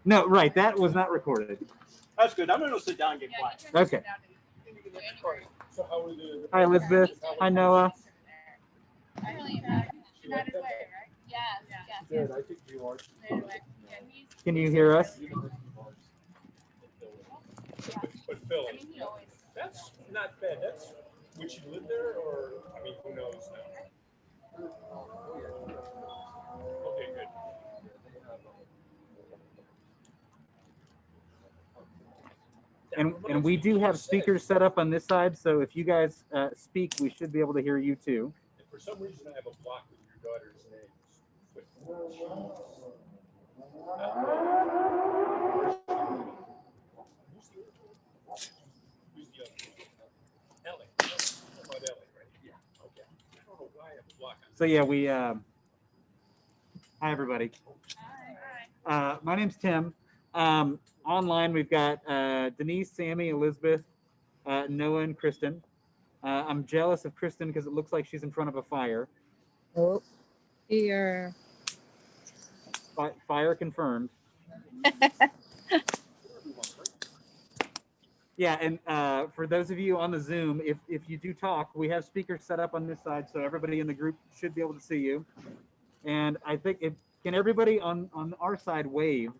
No, right. That was not recorded. That's good. I'm going to sit down and get quiet. Okay. So how are the... Hi, Elizabeth. Hi, Noah. Good. I think you are. Can you hear us? But Phil, that's not bad. That's, would you live there or, I mean, who knows now? Okay, good. And we do have speakers set up on this side, so if you guys speak, we should be able to hear you too. And for some reason, I have a block with your daughter's names. But who's the other? Ellie. How about Ellie, right? Yeah. Okay. I don't know why I have a block on. So yeah, we. Hi everybody. Hi. My name's Tim. Online, we've got Denise, Sami, Elisabeth, Noah, and Kristen. I'm jealous of Kristen because it looks like she's in front of a fire. Oh, here. Fire confirmed. Yeah, and for those of you on the Zoom, if you do talk, we have speakers set up on this side, so everybody in the group should be able to see you. And I think can everybody on our side wave?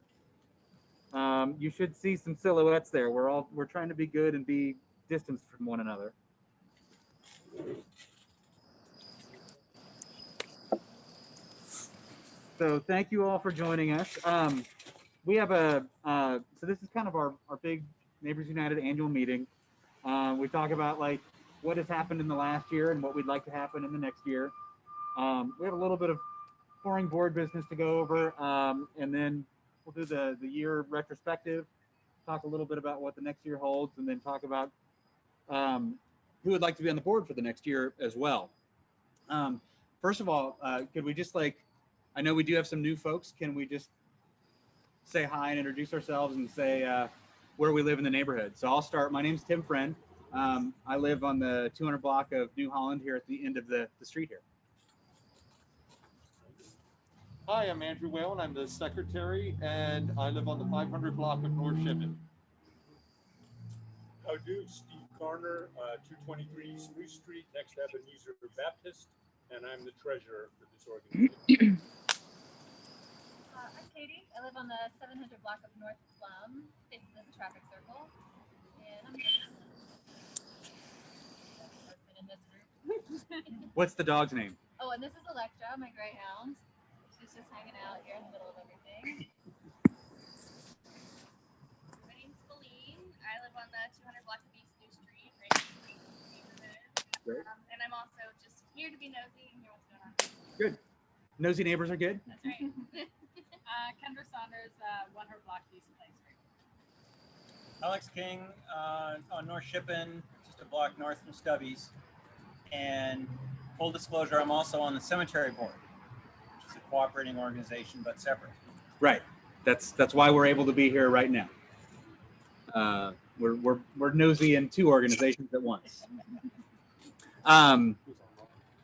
You should see some silhouettes there. We're trying to be good and be distanced from one another. So thank you all for joining us. We have so this is kind of our big Neighbors United annual meeting. We talk about like what has happened in the last year and what we'd like to happen in the next year. We have a little bit of boring board business to go over, and then we'll do the year retrospective, talk a little bit about what the next year holds, and then talk about who would like to be on the board for the next year as well. First of all, could we just I know we do have some new folks. Can we just say hi and introduce ourselves and say where we live in the neighborhood? So I'll start. My name's Tim Friend. I live on the 200 block of New Holland here at the end of the street here. Hi, I'm Andrew Whalen. I'm the secretary, and I live on the 500 block of North Shipping. How do? Steve Garner, 223 Spruce Street, next to Ebenezer Baptist, and I'm the treasurer for this organization. I'm Katie. I live on the 700 block of North Plum, facing the traffic circle, and I'm in this group. What's the dog's name? Oh, and this is Electra, my greyhound. She's just hanging out here in the middle of everything. My name's Feline. I live on the 200 block of East New Street, right in the neighborhood. And I'm also just here to be nosy and hear what's going on. Good. Nosy neighbors are good. That's right. Kendra Saunders, 100 block East Place Street. Alex King on North Shipping, just a block north from Stubby's. And full disclosure, I'm also on the cemetery board, which is a cooperating organization but separate. Right. That's why we're able to be here right now. We're nosy in two organizations at once.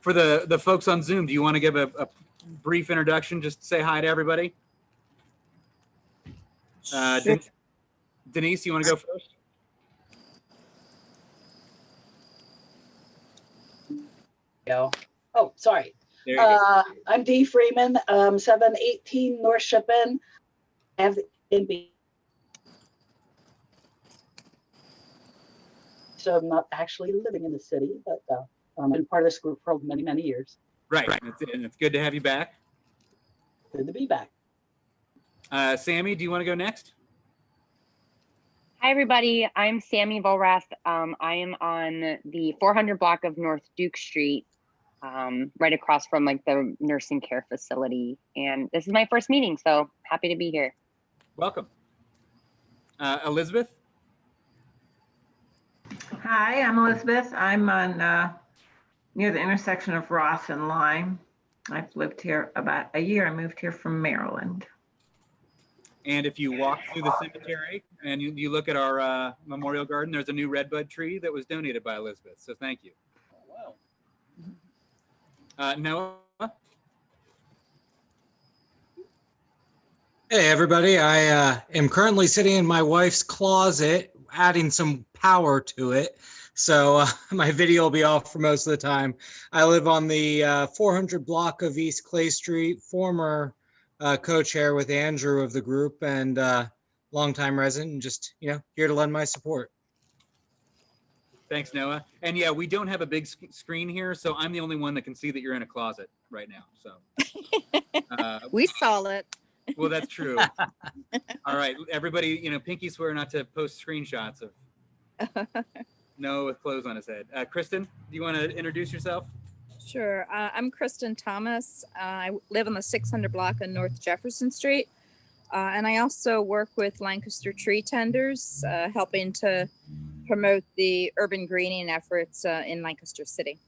For the folks on Zoom, do you want to give a brief introduction? Just say hi to everybody. Denise, you want to go first? Oh, sorry. I'm Dee Freeman, 718 North Shipping. I have so I'm not actually living in the city, but I've been part of this group for many, many years. Right. And it's good to have you back. Good to be back. Sami, do you want to go next? Hi, everybody. I'm Sami Vollrath. I am on the 400 block of North Duke Street, right across from the nursing care facility. And this is my first meeting, so happy to be here. Welcome. Elisabeth? Hi, I'm Elisabeth. I'm on near the intersection of Ross and Lime. I've lived here about a year. I moved here from Maryland. And if you walk through the cemetery and you look at our memorial garden, there's a new redbud tree that was donated by Elisabeth. So thank you. Wow. Noah? Hey everybody, I am currently sitting in my wife's closet, adding some power to it. So my video will be off for most of the time. I live on the 400 block of East Clay Street, former co-chair with Andrew of the group and longtime resident, and just, here to lend my support. Thanks, Noah. And yeah, we don't have a big screen here, so I'm the only one that can see that you're in a closet right now. So we saw it. Well, that's true. All right, everybody, pinky swear not to post screenshots of Noah with clothes on his head. Kristen, do you want to introduce yourself? Sure. I'm Kristen Thomas. I live on the 600 block on North Jefferson Street. And I also work with Lancaster Tree Tenders, helping to promote the urban greening efforts in Lancaster City.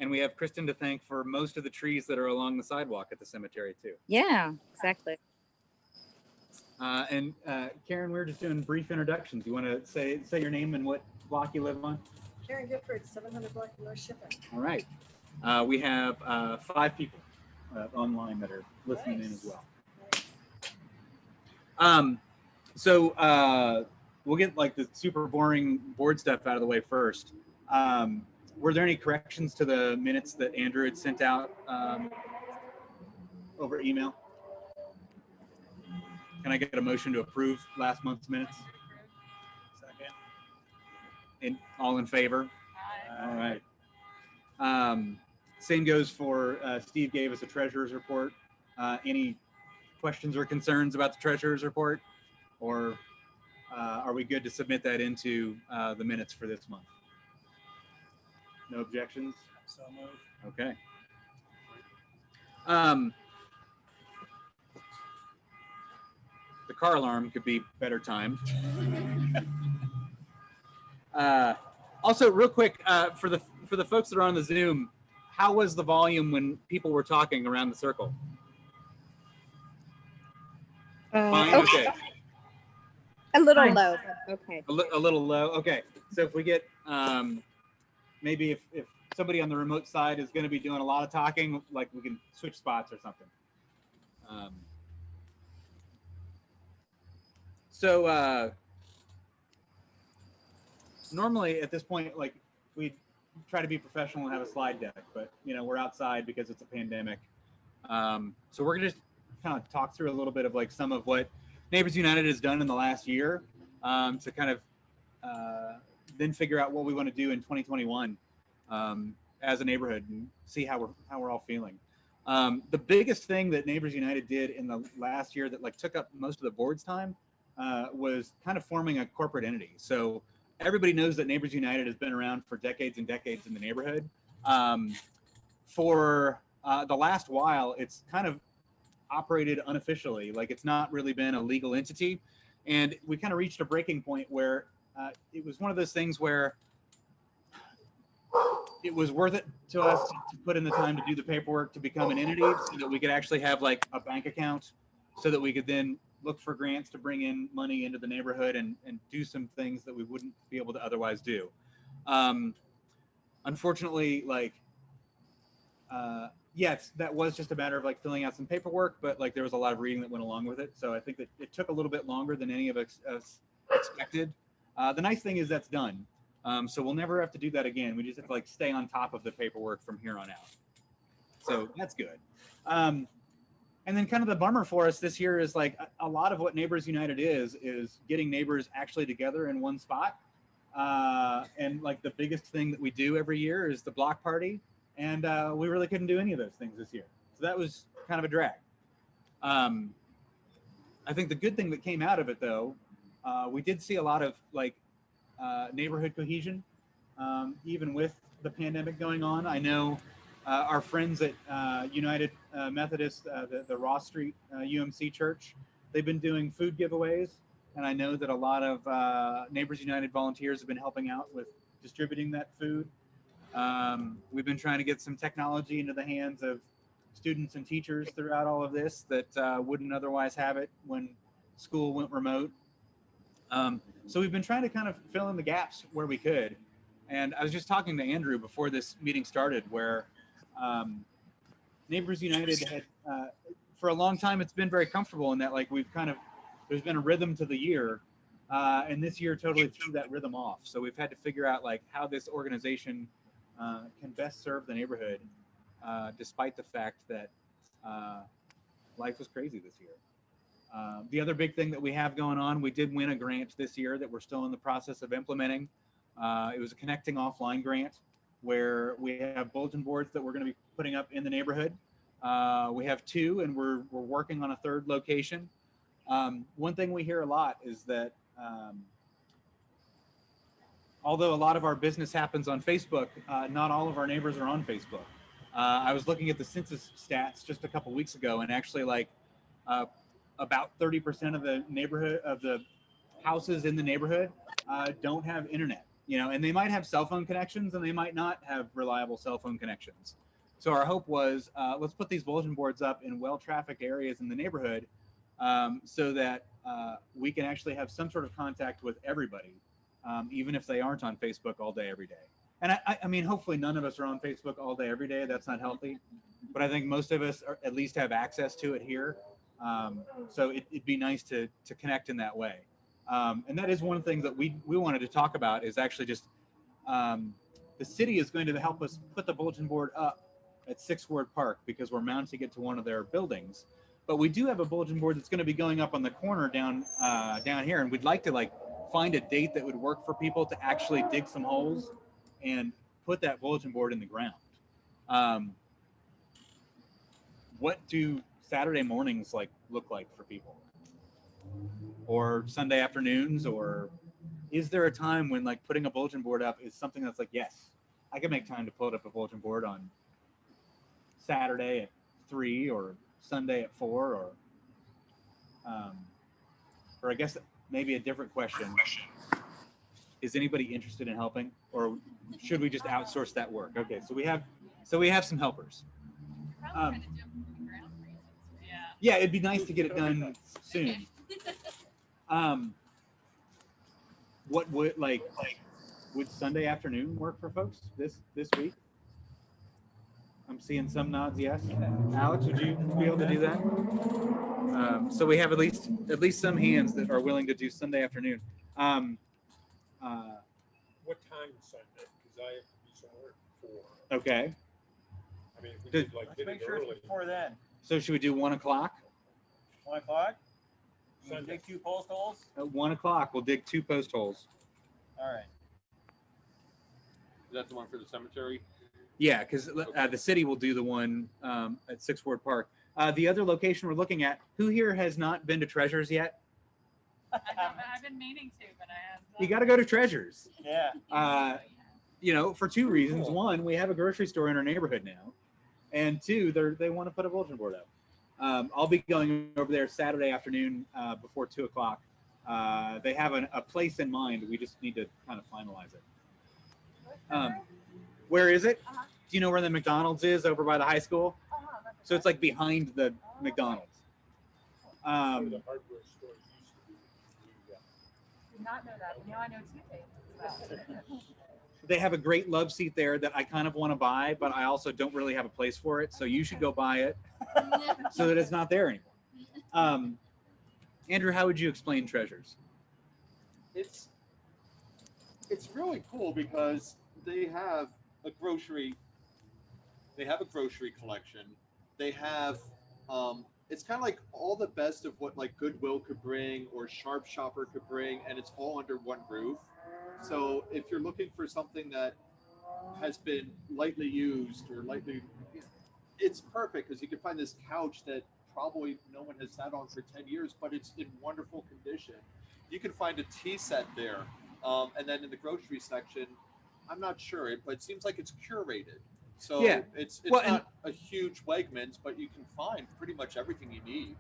And we have Kristen to thank for most of the trees that are along the sidewalk at the cemetery too. Yeah, exactly. And Karen, we're just doing brief introductions. You want to say your name and what block you live on? Karen Gifford, 700 block of North Shipping. All right. We have 5 people online that are listening in as well. So we'll get like the super boring board stuff out of the way first. Were there any corrections to the minutes that Andrew had sent out over email? Can I get a motion to approve last month's minutes? Second. And all in favor? Aye. All right. Same goes for Steve gave us a treasurer's report. Any questions or concerns about the treasurer's report? Or are we good to submit that into the minutes for this month? No objections? So move. Okay. The car alarm could be better timed. Also, real quick, for the folks that are on the Zoom, how was the volume when people were talking around the circle? Fine. Okay. A little low, but okay. A little low. Okay. So if we get maybe if somebody on the remote side is going to be doing a lot of talking, like we can switch spots or something. So normally at this point, like we try to be professional and have a slide deck, but we're outside because it's a pandemic. So we're gonna just kind of talk through a little bit of like some of what Neighbors United has done in the last year to kind of then figure out what we want to do in 2021 as a neighborhood and see how we're all feeling. The biggest thing that Neighbors United did in the last year that like took up most of the board's time was kind of forming a corporate entity. So everybody knows that Neighbors United has been around for decades and decades in the neighborhood. For the last while, it's kind of operated unofficially, like it's not really been a legal entity. And we kind of reached a breaking point where it was one of those things where it was worth it to us to put in the time to do the paperwork to become an entity so that we could actually have like a bank account so that we could then look for grants to bring in money into the neighborhood and do some things that we wouldn't be able to otherwise do. Unfortunately, like, yes, that was just a matter of like filling out some paperwork, but like there was a lot of reading that went along with it. So I think that it took a little bit longer than any of us expected. The nice thing is that's done. So we'll never have to do that again. We just have to like stay on top of the paperwork from here on out. So that's good. And then kind of the bummer for us this year is like a lot of what Neighbors United is getting neighbors actually together in one spot. And like the biggest thing that we do every year is the block party. And we really couldn't do any of those things this year. So that was kind of a drag. I think the good thing that came out of it though, we did see a lot of like neighborhood cohesion, even with the pandemic going on. I know our friends at United Methodist, the Ross Street UMC Church, they've been doing food giveaways. And I know that a lot of Neighbors United volunteers have been helping out with distributing that food. We've been trying to get some technology into the hands of students and teachers throughout all of this that wouldn't otherwise have it when school went remote. So we've been trying to kind of fill in the gaps where we could. And I was just talking to Andrew before this meeting started where Neighbors United had, for a long time, it's been very comfortable in that like there's been a rhythm to the year, and this year totally threw that rhythm off. So we've had to figure out like how this organization can best serve the neighborhood, despite the fact that life was crazy this year. The other big thing that we have going on, we did win a grant this year that we're still in the process of implementing. It was a connecting offline grant where we have bulletin boards that we're going to be putting up in the neighborhood. We have 2, and we're working on a 3rd location. One thing we hear a lot is that although a lot of our business happens on Facebook, not all of our neighbors are on Facebook. I was looking at the census stats just a couple weeks ago, and actually like about 30% of the neighborhood of the houses in the neighborhood don't have internet, and they might have cell phone connections and they might not have reliable cell phone connections. So our hope was, let's put these bulletin boards up in well-trafficked areas in the neighborhood so that we can actually have some sort of contact with everybody, even if they aren't on Facebook all day, every day. And I mean, hopefully none of us are on Facebook all day, every day. That's not healthy. But I think most of us at least have access to it here. So it'd be nice to connect in that way. And that is one of the things that we wanted to talk about is actually just the city is going to help us put the bulletin board up at 6th Ward Park because we're mounting it to one of their buildings. But we do have a bulletin board that's going to be going up on the corner down here, and we'd like to like find a date that would work for people to actually dig some holes and put that bulletin board in the ground. What do Saturday mornings look like for people, or Sunday afternoons, or is there a time when like putting a bulletin board up is something that's like, yes, I can make time to put up a bulletin board on Saturday at 3 or Sunday at 4, or I guess maybe a different question. Is anybody interested in helping, or should we just outsource that work? Okay, so we have some helpers. Yeah, it'd be nice to get it done soon. What would would Sunday afternoon work for folks this week? I'm seeing some nods, yes. Alex, would you be able to do that? So we have at least some hands that are willing to do Sunday afternoon. What time Sunday? Because I have to be somewhere at 4. Okay. I mean, if we could like Let's hit make it sure early. it's before then. So should we do 1 o'clock? 1 o'clock? You Sunday. dig 2 post holes? At 1 o'clock, we'll dig 2 post holes. All right. Is that the one for the cemetery? Yeah, because the city will do the one at 6th Ward Park. The other location we're looking at, who here has not been to Treasures yet? I've been meaning to, but I have. You got to go to Treasures. Yeah. For 2 reasons. One, we have a grocery store in our neighborhood now. And 2, they want to put a bulletin board up. I'll be going over there Saturday afternoon before 2 o'clock. They have a place in mind. We just need to kind of finalize it. Where is it? Do you know where the McDonald's is over by the high school? So it's like behind the McDonald's. The hardware stores used to be. Did not know that. Now I know 2 things. They have a great love seat there that I kind of want to buy, but I also don't really have a place for it. So you should go buy it so that it's not there anymore. Andrew, how would you explain Treasures? It's really cool because they have a grocery collection. They have it's kind of like all the best of what like Goodwill could bring or Sharp Shopper could bring, and it's all under one roof. So if you're looking for something that has been lightly used or it's perfect because you can find this couch that probably no one has sat on for 10 years, but it's in wonderful condition. You can find a tea set there. And then in the grocery section, I'm not sure, but it seems like it's curated. So Yeah. it's Well, not a huge Wegmans, but you can find pretty much everything you need.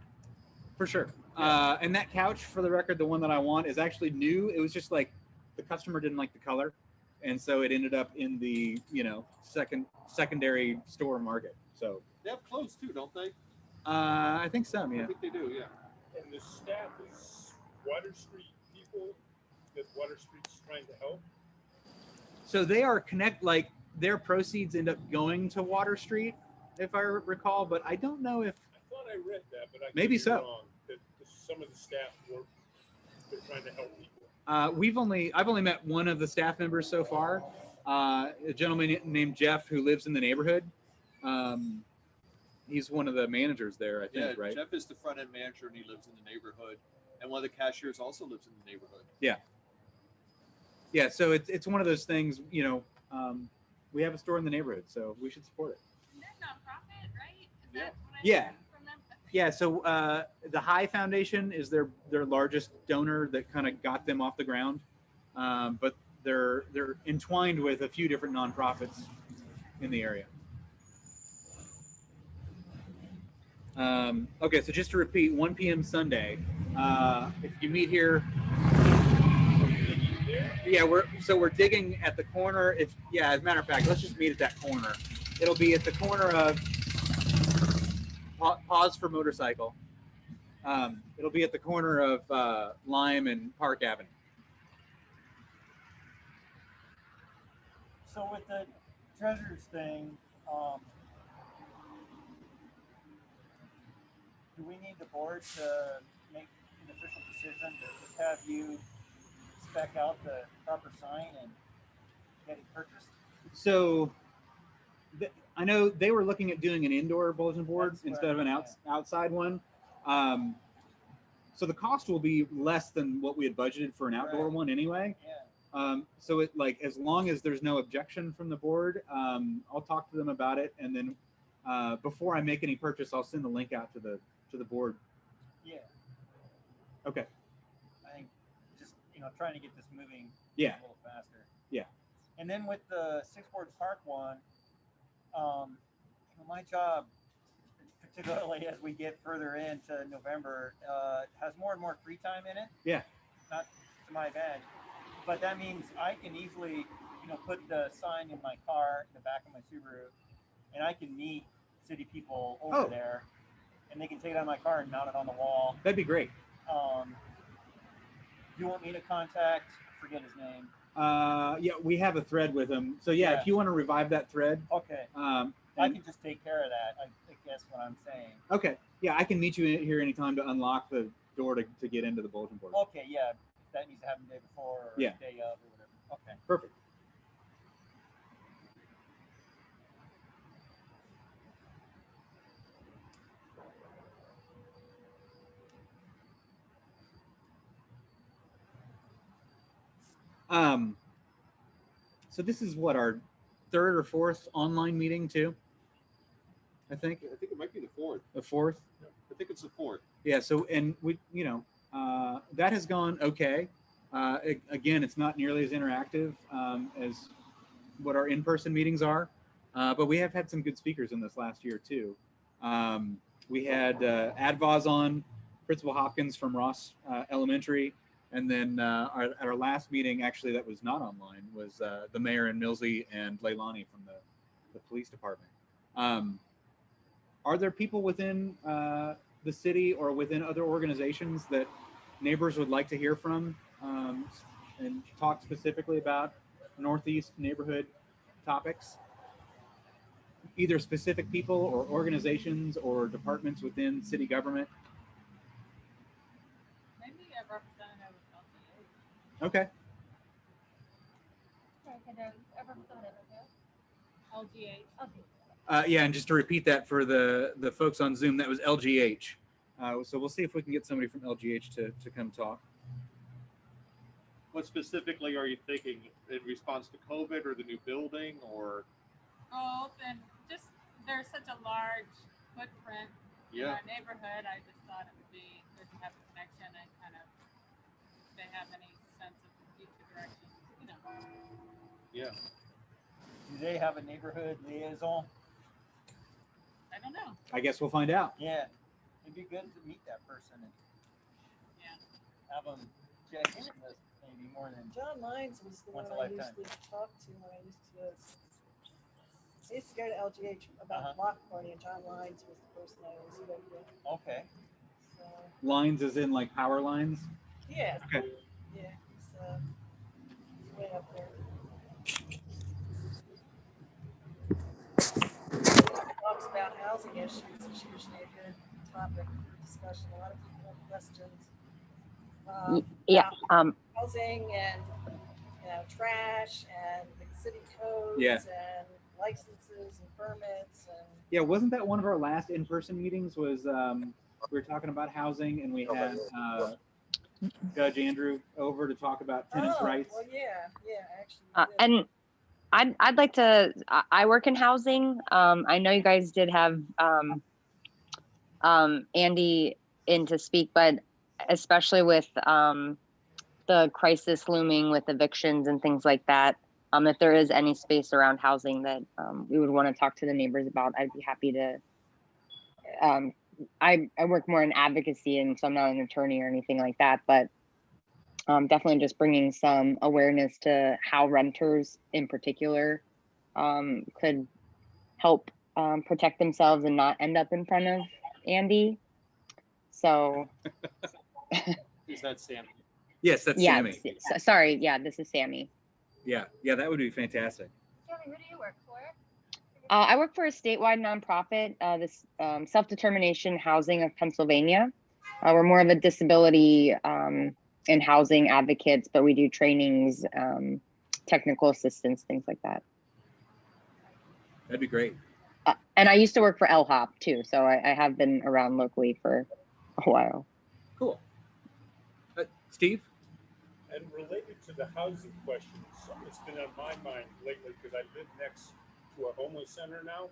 For sure. And that couch, for the record, the one that I want is actually new. It was just like the customer didn't like the color. And so it ended up in the, secondary store market. So They have clothes too, don't they? I think some, I yeah. think they do, yeah. And the staff is Water Street people that Water Street's trying to help. So they are their proceeds end up going to Water Street, if I recall, but I don't know if I thought I I read that, but I could Maybe be so. wrong, that some of the staff were they're trying to help people. I've only met one of the staff members so far. A gentleman named Jeff who lives in the neighborhood. He's one of the managers there, I think, right? Jeff is the front end manager and he lives in the neighborhood. And one of the cashiers also lives in the neighborhood. Yeah. Yeah. So it's one of those things, you know, we have a store in the neighborhood, so we should support it. Isn't that nonprofit, right? Is that what I Yeah. heard from them? Yeah. So the High Foundation is their largest donor that kind of got them off the ground. But they're entwined with a few different nonprofits in the area. Okay, so just to repeat, 1 p.m. Sunday. If you meet here, yeah, we're digging at the corner. As a matter of fact, let's just meet at that corner. It'll be at the corner of Pause for Motorcycle. It'll be at the corner of Lime and Park Avenue. So with the treasures thing, do we need the board to make an official decision to just have you spec out the proper sign and get it purchased? So I know they were looking at doing an indoor bulletin board instead of an outside one. So the cost will be less than what we had budgeted for an outdoor one anyway. Yeah. So it as long as there's no objection from the board, I'll talk to them about it, and then before I make any purchase, I'll send the link out to the board. Yeah. Okay. I think just trying to get this moving a little faster. Yeah. And then with the Six Boards Park one, my job, particularly as we get further into November, has more and more free time in it. Yeah. Not to my advantage, but that means I can easily, put the sign in my car in the back of my Subaru, and I can meet city people over there, and they can take it out of my car and mount it on the wall. That'd be great. You want me to contact? I forget his name. Yeah, we have a thread with him. So yeah, if you want to revive that thread. Okay. I can just take care of that. I guess what I'm saying. Okay. Yeah, I can meet you here anytime to unlock the door to get into the bulletin board. Okay. Yeah, that needs to happen the day before or the day of or whatever. Okay. Perfect. So this is what, our third or fourth online meeting too? I think it might be the fourth. The fourth? I think it's the fourth. Yeah. So, and we, that has gone okay. Again, it's not nearly as interactive as what our in-person meetings are, but we have had some good speakers in this last year too. We had Advaz on, Principal Hopkins from Ross Elementary, and then at our last meeting, actually, that was not online, was the mayor and Millsy and Leilani from the police department. Are there people within the city or within other organizations that neighbors would like to hear from and talk specifically about Northeast neighborhood topics? Either specific people or organizations or departments within city government? Maybe a representative of LGH. Okay. LGH. Yeah, and just to repeat that for the folks on Zoom, that was LGH. So we'll see if we can get somebody from LGH to come talk. What specifically are you thinking in response to COVID or the new building or? Both, and just there's such a large footprint in our neighborhood. I just thought it would be good to have a connection and kind of if they have any sense of future direction, Yeah. Do they have a neighborhood liaison? I don't know. I guess we'll find out. Yeah, it'd be good to meet that person and have them check in with us maybe more than John Lyons was the one once a I used lifetime. to talk to when I used to go to LGH about block party, and John Lyons was the person I always spoke with. Okay. So, Lines as in like power lines? yeah. Okay. Yeah, he's way up there. Talks about housing issues. It's usually a good topic for discussion. A lot of people have questions. Yeah. About housing and trash and the city codes and licenses and permits and yeah, wasn't that one of our last in-person meetings? Was we were talking about housing and we had Judge Andrew over to talk about tenants' rights. Well, actually. And I'd like to. I work in housing. I know you guys did have Andy in to speak, but especially with the crisis looming with evictions and things like that, if there is any space around housing that we would want to talk to the neighbors about, I'd be happy to. I work more in advocacy, and so I'm not an attorney or anything like that, but definitely just bringing some awareness to how renters in particular could help protect themselves and not end up in front of Andy. So is that Sammy? Yes, that's Sammy. Sorry, yeah, this is Sammy. Yeah, that would be fantastic. Sammy, who do you work for? I work for a statewide nonprofit, this Self-Determination Housing of Pennsylvania. We're more of a disability and housing advocates, but we do trainings, technical assistance, things like that. That'd be great. And I used to work for LHOP too, so I have been around locally for a while. Cool. Steve? And related to the housing question, it's been on my mind lately because I live next to a homeless center now.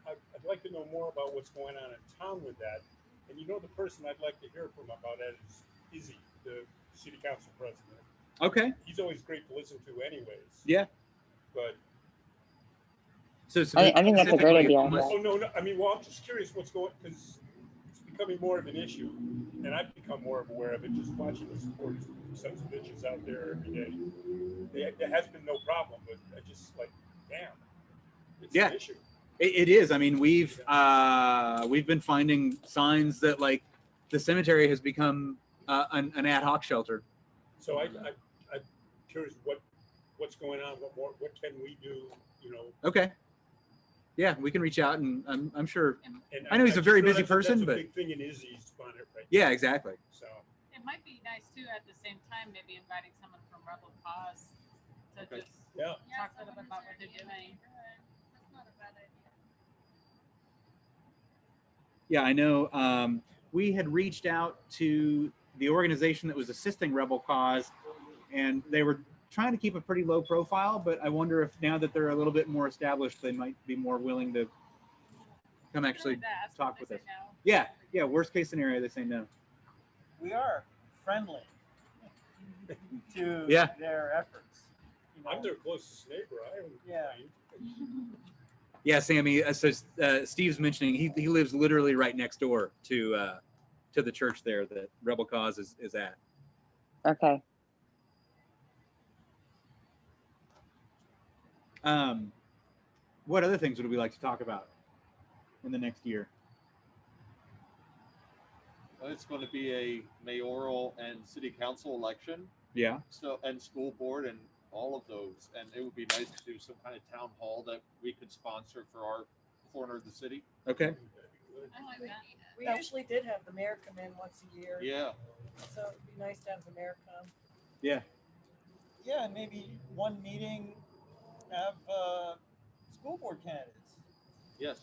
I'd like to know more about what's going on in town with that. And the person I'd like to hear from about that is Izzy, the city council president. Okay. He's always great to listen to anyways. Yeah. But So I think that's a great idea. Oh, no. I mean, well, I'm just curious what's going, because it's becoming more of an issue. And I've become more aware of it just watching the poor sons of bitches out there every day. There has been no problem, but I just damn, it's an issue. It is. I mean, we've been finding signs that the cemetery has become an ad hoc shelter. So I'm curious what's going on. What can we do? Okay. Yeah, we can reach out, and I'm sure. And I know he's a very busy that's person, a but big thing in Izzy's on it right yeah, now. exactly. So it might be nice too at the same time, maybe inviting someone from Rebel Cause to just talk a little bit about what they're doing. That's not a bad idea. Yeah, I know. We had reached out to the organization that was assisting Rebel Cause, and they were trying to keep a pretty low profile, but I wonder if now that they're a little bit more established, they might be more willing to come actually talk with us. No. Yeah. Worst case scenario, they say no. We are friendly to their efforts. I'm their closest neighbor. I haven't complained. Yeah, Sammy. So Steve's mentioning he lives literally right next door to the church there that Rebel Cause is at. Okay. What other things would we like to talk about in the next year? Well, it's going to be a mayoral and city council election. Yeah. So, and school board and all of those. And it would be nice to do some kind of town hall that we could sponsor for our corner of the city. Okay. We actually did have the mayor come in once a year. Yeah. So it'd be nice to have the mayor come. Yeah. Yeah, and maybe one meeting have school board candidates. Yes.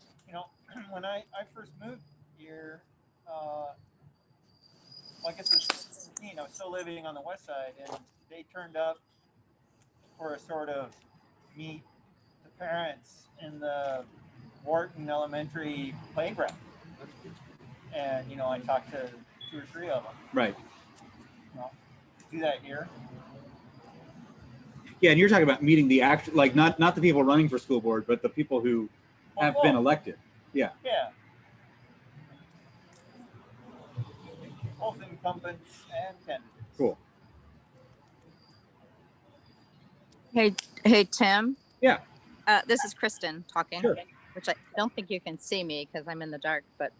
When I first moved here, I guess it was 2017, I was still living on the west side, and they turned up for a sort of meet the parents in the Wharton Elementary playground. And, I talked to 2 or 3 of them. Right. Do that here. Yeah, and you're talking about meeting the actual, not the people running for school board, but the people who have been elected. Yeah. Yeah. Both incumbents and candidates. Cool. Hey, Tim. Yeah. This is Kristen talking, sure. Which I don't think you can see me because I'm in the dark, but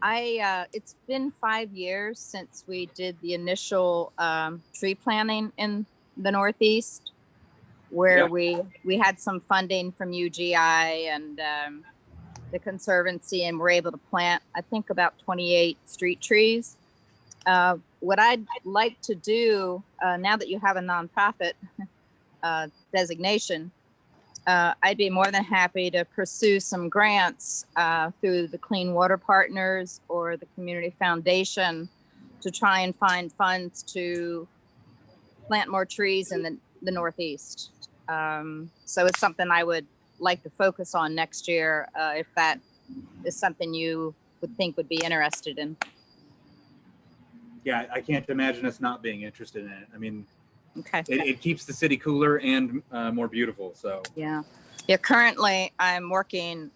it's been 5 years since we did the initial tree planting in the Northeast, where we had some funding from UGI, and the Conservancy, and we're able to plant, I think, about 28 street trees. What I'd like to do, now that you have a nonprofit designation, I'd be more than happy to pursue some grants through the Clean Water Partners or the Community Foundation to try and find funds to plant more trees in the Northeast. So it's something I would like to focus on next year, if that is something you would think would be interested in. Yeah, I can't imagine us not being interested in it. I mean, okay, it keeps the city cooler and more beautiful. So yeah. Currently, I'm working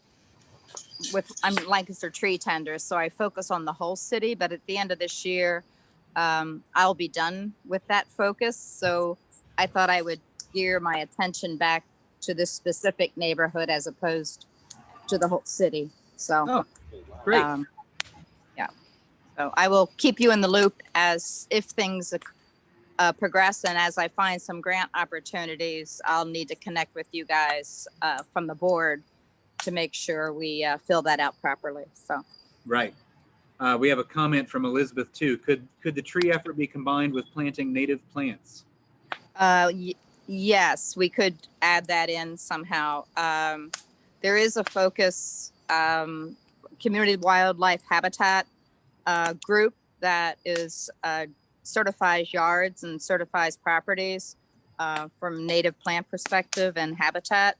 I'm Lancaster tree tender, so I focus on the whole city. But at the end of this year, I'll be done with that focus. So I thought I would gear my attention back to this specific neighborhood as opposed to the whole city. So, great. Yeah. So I will keep you in the loop as if things progress, and as I find some grant opportunities, I'll need to connect with you guys from the board to make sure we fill that out properly. So. Right. We have a comment from Elisabeth too. Could the tree effort be combined with planting native plants? Yes, we could add that in somehow. There is a focus, community wildlife habitat group that is certifies yards and certifies properties from native plant perspective and habitat.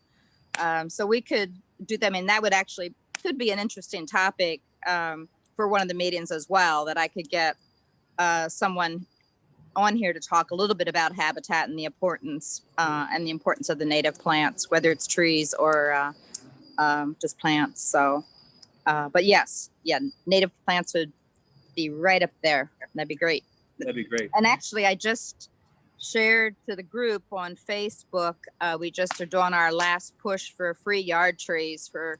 So we could do that. I mean, that would actually could be an interesting topic for one of the meetings as well, that I could get someone on here to talk a little bit about habitat and the importance of the native plants, whether it's trees or just plants. So, but yes, yeah, native plants would be right up there. That'd be great. That'd be great. And actually, I just shared to the group on Facebook, we just are doing our last push for free yard trees for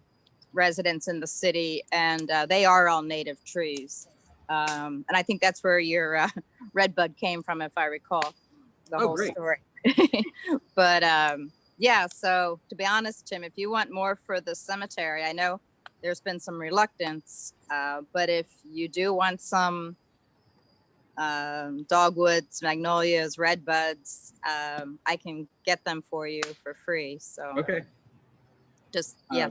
residents in the city, and they are all native trees. And I think that's where your redbud came from, if I recall the whole great. story. But yeah, so to be honest, Tim, if you want more for the cemetery, I know there's been some reluctance, but if you do want some dogwoods, magnolias, redbuds, I can get them for you for free. So okay, just yeah.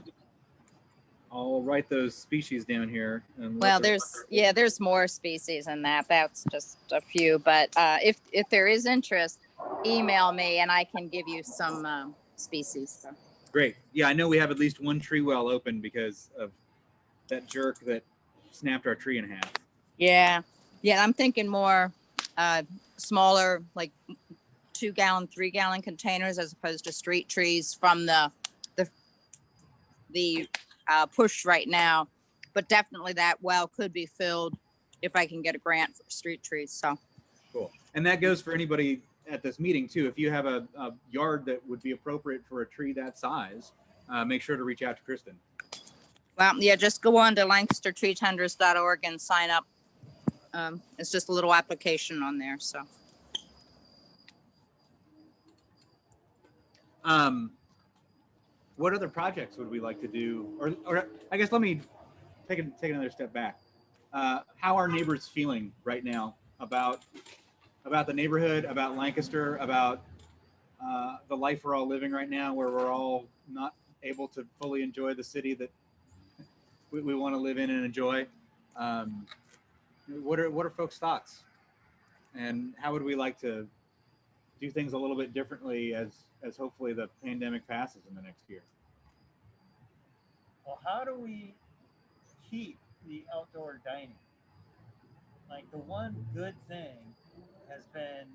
I'll write those species down here. And Well, there's more species than that. That's just a few. But if there is interest, email me and I can give you some species. So. Great. Yeah, I know we have at least one tree well open because of that jerk that snapped our tree in half. Yeah. I'm thinking more smaller, like 2-gallon, 3-gallon containers, as opposed to street trees from the push right now. But definitely that well could be filled if I can get a grant for street trees. So cool. And that goes for anybody at this meeting too. If you have a yard that would be appropriate for a tree that size, make sure to reach out to Kristen. Well, yeah, just go on to LancasterTreeTenders.org and sign up. It's just a little application on there. So. What other projects would we like to do? Or I guess let me take another step back. How are neighbors feeling right now about the neighborhood, about Lancaster, about the life we're all living right now, where we're all not able to fully enjoy the city that we want to live in and enjoy? What are folks' thoughts? And how would we like to do things a little bit differently as hopefully the pandemic passes in the next year? Well, how do we keep the outdoor dining? Like, the one good thing has been,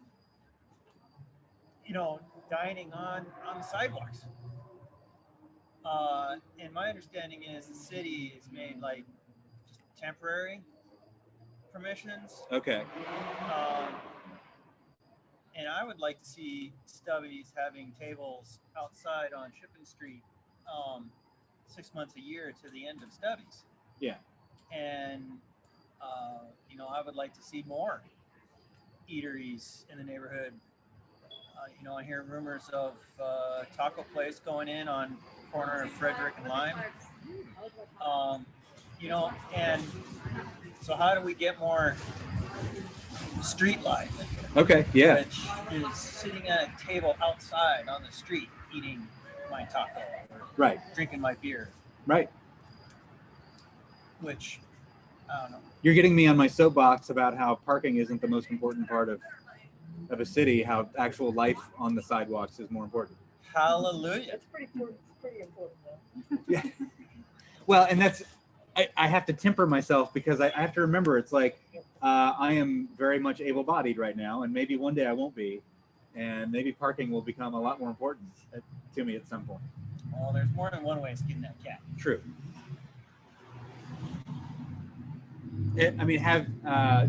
dining on the sidewalks. And my understanding is the city has made like just temporary permissions. Okay. And I would like to see Stubby's having tables outside on Shippen Street 6 months a year to the end of Stubby's. Yeah. And, I would like to see more eateries in the neighborhood. I hear rumors of taco place going in on corner of Frederick and Lime. You know, and so how do we get more street life? Okay, yeah. Which is sitting at a table outside on the street eating my taco, or Right. drinking my beer. Right. Which, I don't know. You're getting me on my soapbox about how parking isn't the most important part of a city, how actual life on the sidewalks is more important. Hallelujah. It's pretty important though. Yeah. Well, and that's, I have to temper myself because I have to remember it's like, I am very much able-bodied right now, and maybe one day I won't be, and maybe parking will become a lot more important to me at some point. Well, there's more than one way of skinning that cat. True. I mean,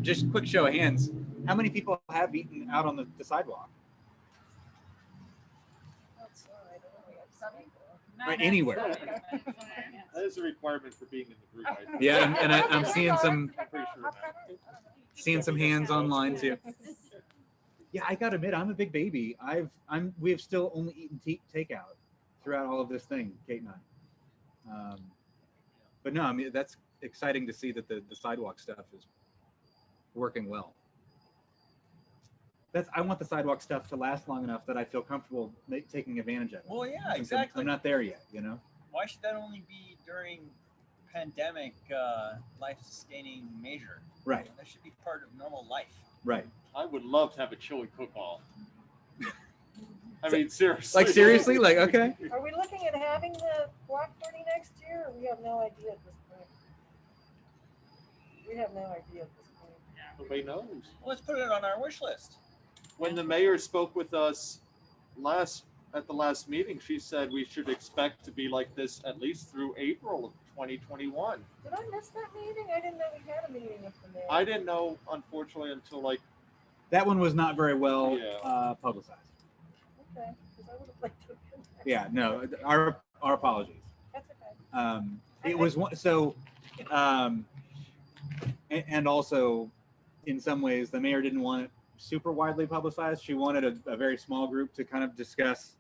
just quick show of hands, how many people have eaten out on the sidewalk? Right, anywhere. That is a requirement for being in the group. I think. Yeah, and I'm seeing some I'm pretty sure of that. some hands online too. Yeah, I gotta admit, I'm a big baby. We have still only eaten takeout throughout all of this thing, Kate and I. But no, I mean that's exciting to see that the sidewalk stuff is working well. I want the sidewalk stuff to last long enough that I feel comfortable taking advantage of it. Well, yeah, Since exactly. I'm not there yet, you know. Why should that only be during pandemic life-sustaining measure? Right. That should be part of normal life. Right. I would love to have a chili cook-off. I mean, seriously. Like seriously, like okay. Are we looking at having the block party next year, or we have no idea at this point? We have no idea at this point. Nobody knows. Well, let's put it on our wish list. When the mayor spoke with us at the last meeting, she said we should expect to be like this at least through April of 2021. Did I miss that meeting? I didn't know we had a meeting with the mayor. I didn't know, unfortunately, until like That one was not very well publicized. Okay, because I would have liked to have been there. Yeah, no, our apologies. That's okay. It was one, so, and also, in some ways, the mayor didn't want it super widely publicized. She wanted a very small group to kind of discuss.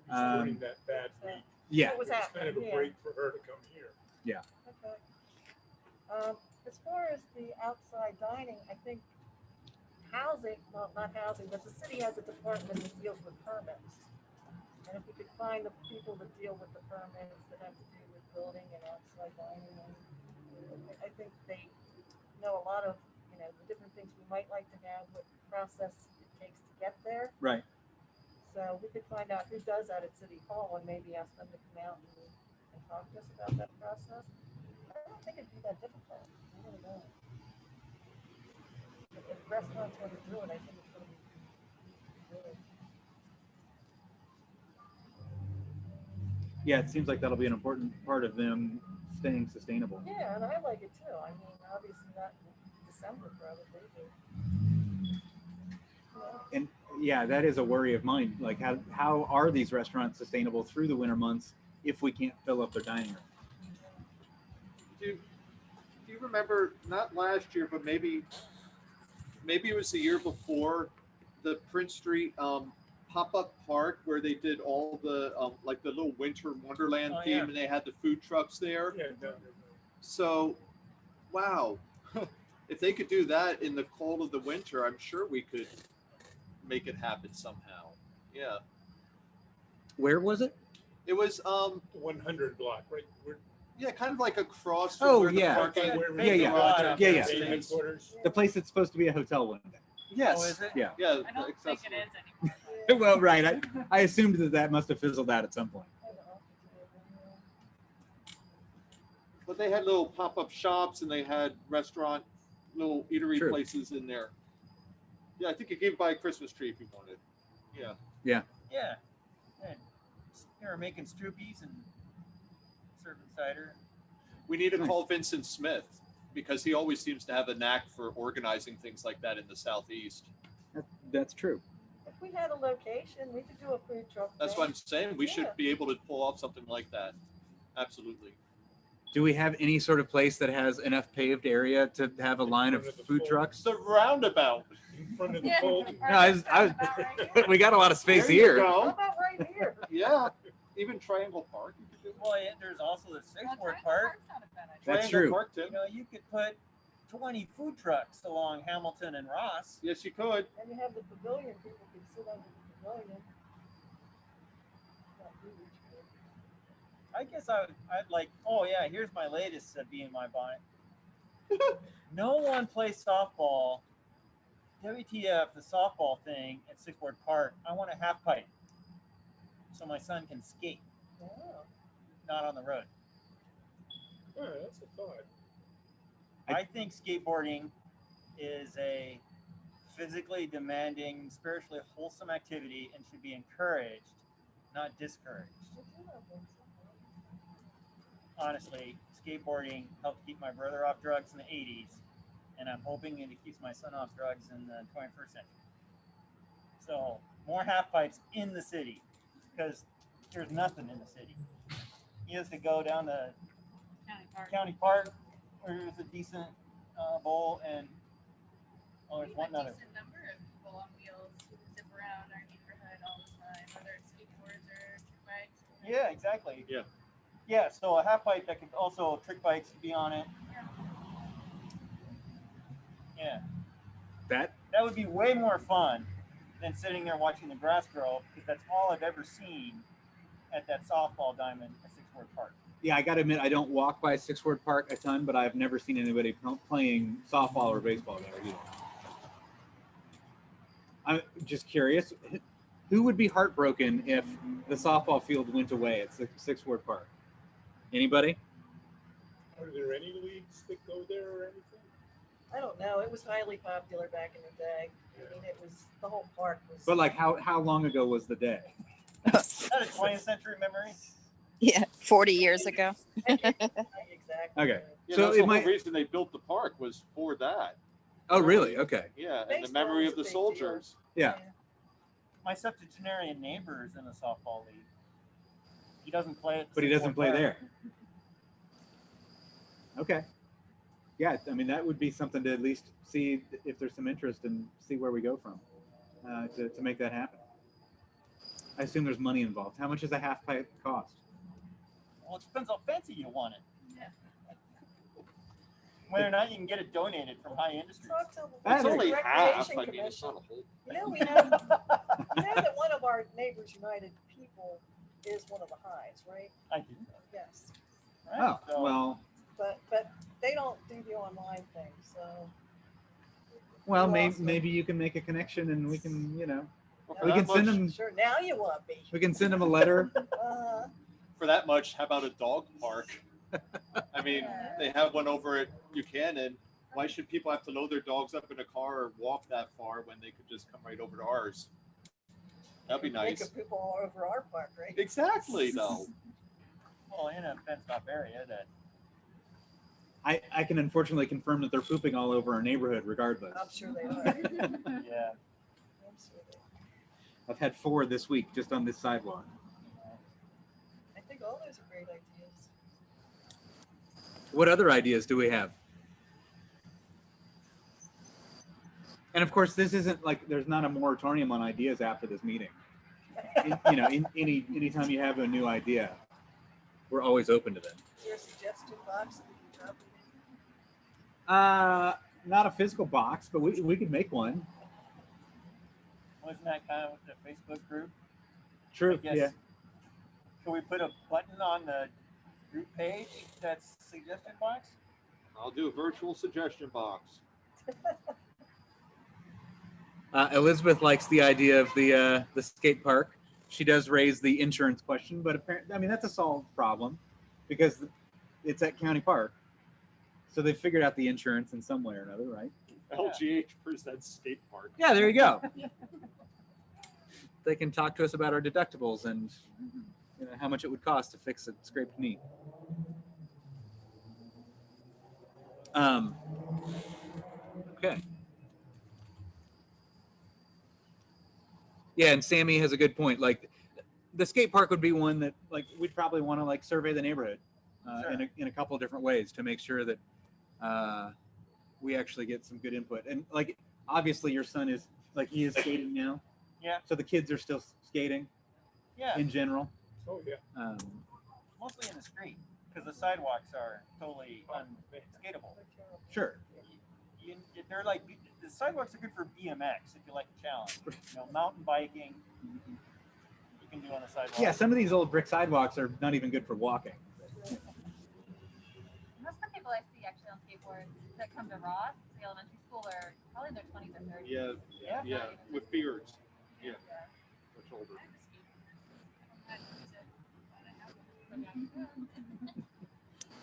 During that bad week. Yeah. What was It's kind of a happening, break for her to come here. Yeah. Okay. As far as the outside dining, I think housing, well, not housing, but the city has a department that deals with permits. And if we could find the people that deal with the permits that have to do with building and outside dining, I think they know a lot of, the different things we might like to have, what process it takes to get there. Right. So we could find out who does that at City Hall and maybe ask them to come out and talk to us about that process. I don't think it'd be that difficult. I really don't. If restaurants want to do it, I think it's going to be good. Yeah, it seems like that'll be an important part of them staying sustainable. Yeah, and I like it too. I mean, obviously not in December probably. And yeah, that is a worry of mine. Like, how are these restaurants sustainable through the winter months if we can't fill up their dining room? do you remember, not last year, but maybe it was the year before, the Prince Street pop-up park where they did all the like the little winter wonderland theme, and they had the food trucks there. Yeah, So, wow, if they could do that in the cold of the winter, I'm sure we could make it happen somehow. Yeah. Where was it? It was 100 block, right? yeah, kind of like across from Oh where yeah, the parking. yeah. Headquarters. The place that's supposed to be a hotel one day. Yes. Oh, is it? Yeah. Yeah. I don't think it is anymore. Well, right. I assumed that must have fizzled out at some point. But they had little pop-up shops and they had restaurant, little eatery True. places in there. Yeah, I think you could buy a Christmas tree if you wanted. Yeah. Yeah. Yeah. They were making stroopies and serving cider. We need to Nice. call Vincent Smith because he always seems to have a knack for organizing things like that in the Southeast. That's true. If we had a location, we could do a food truck. That's thing. what I'm saying. We should Yeah. be able to pull off something like that. Absolutely. Do we have any sort of place that has enough paved area to have a line of food trucks? The roundabout. In front of the Yeah. fold. No, we got a lot of space There you here. How go. about right here? Yeah. Even Triangle Park. You could Well, yeah, there's also the six-word park. That's Triangle true. Park, Tim. You know, you could put 20 food trucks along Hamilton and Ross. Yes, you could. And you have the pavilion, people can sit under the pavilion. It's not huge, but- I guess I'd like, oh yeah, here's my latest BMI buy. No one plays softball. WTF, the softball thing at Six-Word Park. I want a half pipe so my son can skate, Yeah. not on the road. All right, that's a thought. I think skateboarding is a physically demanding, spiritually wholesome activity and should be encouraged, not discouraged. Honestly, skateboarding helped keep my brother off drugs in the 80s, and I'm hoping it keeps my son off drugs in the 21st century. So, more half pipes in the city, because there's nothing in the city. He has to go down to County Park, where there's a decent bowl, and there's one other. A decent number of people on wheels who zip around our neighborhood all the time, whether it's skateboards or trick bikes. Yeah, exactly. Yeah. Yeah, so a half pipe that could also trick bikes be on it. Yeah. That would be way more fun than sitting there watching the grass grow, because that's all I've ever seen at that softball diamond at Six-Word Park. Yeah, I got to admit, I don't walk by Six-Word Park a ton, but I've never seen anybody playing softball or baseball there either. I'm just curious, who would be heartbroken if the softball field went away at Six-Word Park? Anybody? Are there any leagues that go there or anything? I don't know. It was highly popular back in the day. I mean, it was, the whole park was. But like, how long ago was the day? Is that a 20th century memory? Yeah, 40 years ago. Exactly. Okay. Yeah, So that's it the might. whole reason they built the park was for that. Oh, really? Okay. Yeah, and the Baseball memory was of a the big soldiers. Yeah. My septuagenarian neighbor is in a softball league. He doesn't play at the But he doesn't Six-Word play Park. there. Okay. Yeah, I mean, that would be something to at least see if there's some interest and see where we go from to make that happen. I assume there's money involved. How much does a half pipe cost? Well, it depends how fancy you want it. Yeah. Whether or not you can get it donated from High Industries. Talk to That's the only half. Recreation I mean, it's Commission. not a whole. You know, we know that one of our Neighbors United people is one of the Highs, right? I do. Yes. Oh, So, well, But they don't do the online thing, so. well, Who maybe else would- maybe you can make a connection and we can, you know, Well, we can send them. Sure, now you want me. We can send them a letter. For that much, how about a dog park? I mean, they have one over at Buchanan. Why should people have to load their dogs up in a car or walk that far when they could just come right over to ours? That'd be They nice. could poop all over our park, right? Exactly, though. well, in a fenced off area that. I can unfortunately confirm that they're pooping all over our neighborhood regardless. I'm sure they are. Yeah. I'm sure they are. I've had 4 this week just on this sidewalk. I think all those are great ideas. What other ideas do we have? And of course, this isn't like there's not a moratorium on ideas after this meeting. Anytime you have a new idea, we're always open to them. Is there a suggestion box that we can drop in? Not a physical box, but we could make one. Wasn't that kind of with the Facebook group? True. Yes. Yeah. Can we put a button on the group page that's suggestion box? I'll do a virtual suggestion box. Elizabeth likes the idea of the skate park. She does raise the insurance question, but apparently, I mean, that's a solved problem because it's at County Park. So they figured out the insurance in some way or another, right? LGH presents skate park. Yeah, there you go. They can talk to us about our deductibles and how much it would cost to fix a scraped knee. Okay. Yeah, and Sami has a good point. Like, the skate park would be one that, like, we'd probably want to like survey the neighborhood in a couple of different ways to make sure that we actually get some good input. And like, obviously, your son is like he is skating now. Yeah. So the kids are still skating. Yeah. In general. Oh, yeah. mostly in the street because the sidewalks are totally unskatable. Sure. They're like, the sidewalks are good for BMX if you like a challenge. You know, mountain biking, you can do on the sidewalk. Yeah, some of these old brick sidewalks are not even good for walking. Most of the people I see actually on skateboards that come to Ross, the elementary school, are probably in their 20s or 30s. Yeah, with beards. Yeah, much older.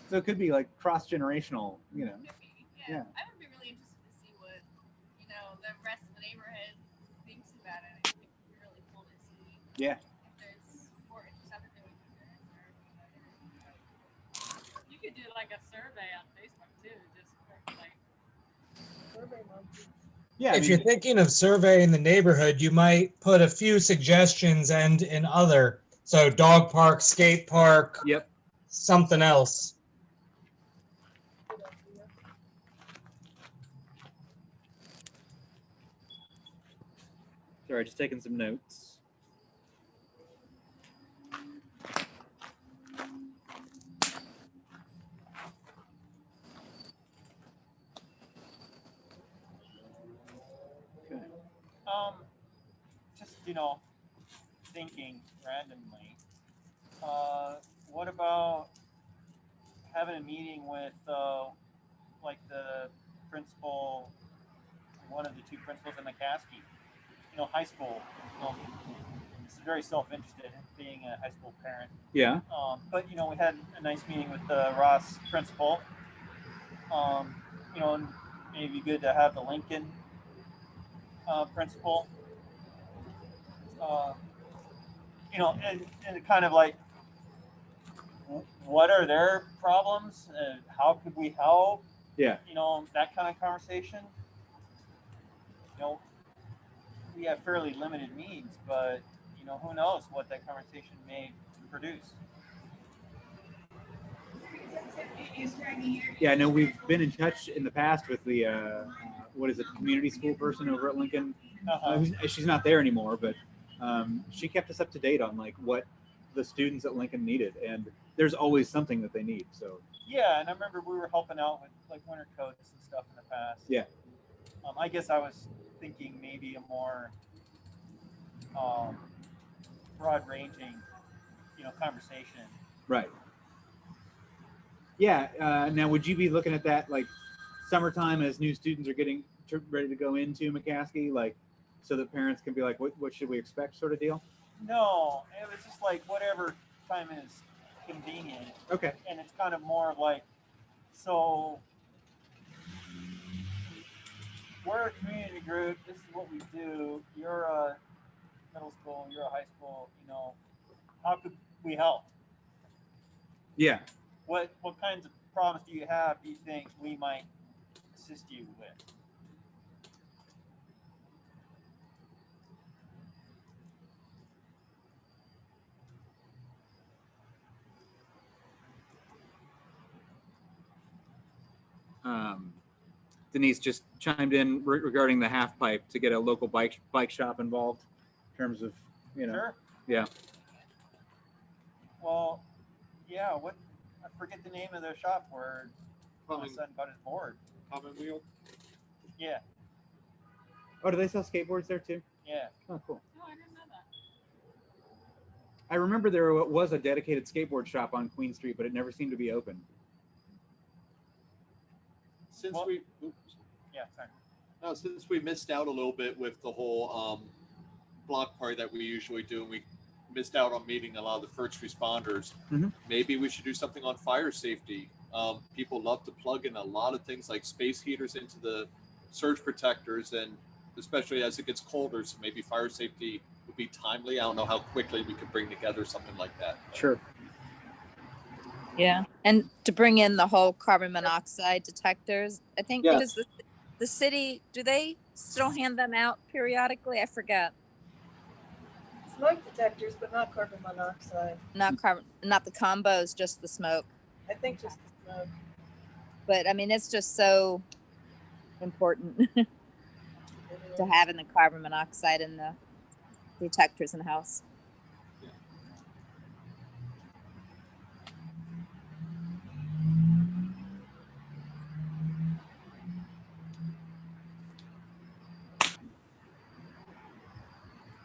So it could be like cross-generational, you know. Yeah. I would be really interested to see what, you know, the rest of the neighborhood thinks about it. I think it'd be really cool to see Yeah. if there's more interest out there with parents or You could do like a survey on Facebook too, just like Survey monkey. Yeah. If you're thinking of surveying the neighborhood, you might put a few suggestions and in other. So dog park, skate park. Yep. Something else. Sorry, just taking some notes. Okay. Just, you know, thinking randomly, what about having a meeting with like the principal, one of the two principals in McCaskey, you know, high school, you know, this is very self-interested, being a high school parent. Yeah. But, you know, we had a nice meeting with the Ross principal. You know, and maybe good to have the Lincoln principal. You know, and kind of like, what are their problems? How could we help? Yeah. You know, that kind of conversation. You know, we have fairly limited means, but, you know, who knows what that conversation may produce. Yeah, I know we've been in touch in the past with the what is it, community school person over at Lincoln. She's not there anymore, but she kept us up to date on like what the students at Lincoln needed, and there's always something that they need. So yeah, and I remember we were helping out with like winter coats and stuff in the past. Yeah. I guess I was thinking maybe a more broad-ranging, you know, conversation. Right. Yeah. Now, would you be looking at that like summertime as new students are getting ready to go into McCaskey, like so that parents can be like, what should we expect, sort of deal? No, it was just like whatever time is convenient. Okay. And it's kind of more of like, so we're a community group. This is what we do. You're a middle school. You're a high school. You know, how could we help? Yeah. What kinds of problems do you have? Do you think we might assist you with? Denise just chimed in regarding the half pipe to get a local bike shop involved in terms of, you know. Sure. Yeah. Well, yeah. I forget the name of the shop where my son got his board. Common Wheel. Yeah. Oh, do they sell skateboards there too? Yeah. Oh, cool. Oh, I didn't know that. I remember there was a dedicated skateboard shop on Queen Street, but it never seemed to be open. Since since we missed out a little bit with the whole block party that we usually do, and we missed out on meeting a lot of the first responders, maybe we should do something on fire safety. People love to plug in a lot of things like space heaters into the surge protectors, and especially as it gets colder, so maybe fire safety would be timely. I don't know how quickly we could bring together something like that. Sure. Yeah, and to bring in the whole carbon monoxide detectors, I think does the city, do they still hand them out periodically? I forget. Smoke detectors, but not carbon monoxide. Not the combos, just the smoke. I think just the smoke. But I mean, it's just so important to having the carbon monoxide in the detectors in the house.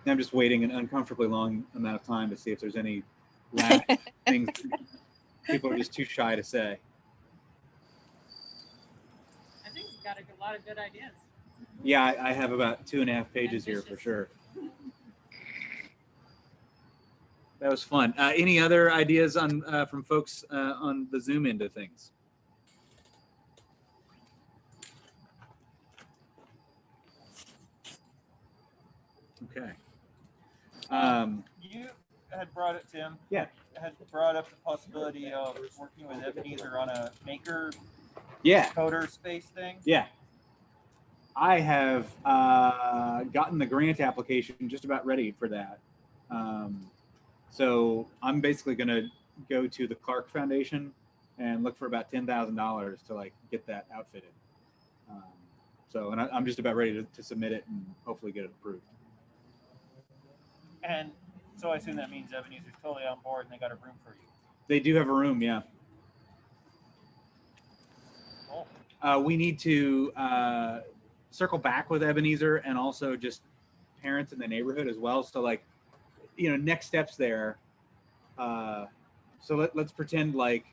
I'm just waiting an uncomfortably long amount of time to see if there's any last things people are just too shy to say. I think you've got a lot of good ideas. Yeah, I have about 2.5 pages here for sure. That was fun. Any other ideas on from folks on the Zoom end of things? Okay. You had brought it, Tim. Yeah. Had brought up the possibility of working with Ebenezer on a maker coder space thing. Yeah. I have gotten the grant application just about ready for that. So I'm basically going to go to the Clark Foundation and look for about $10,000 to like get that outfitted. And I'm just about ready to submit it and hopefully get it approved. And so I assume that means Ebenezer's totally on board and they got a room for you. They do have a room, yeah. Cool. We need to circle back with Ebenezer and also just parents in the neighborhood as well. So like, next steps there. So let's pretend like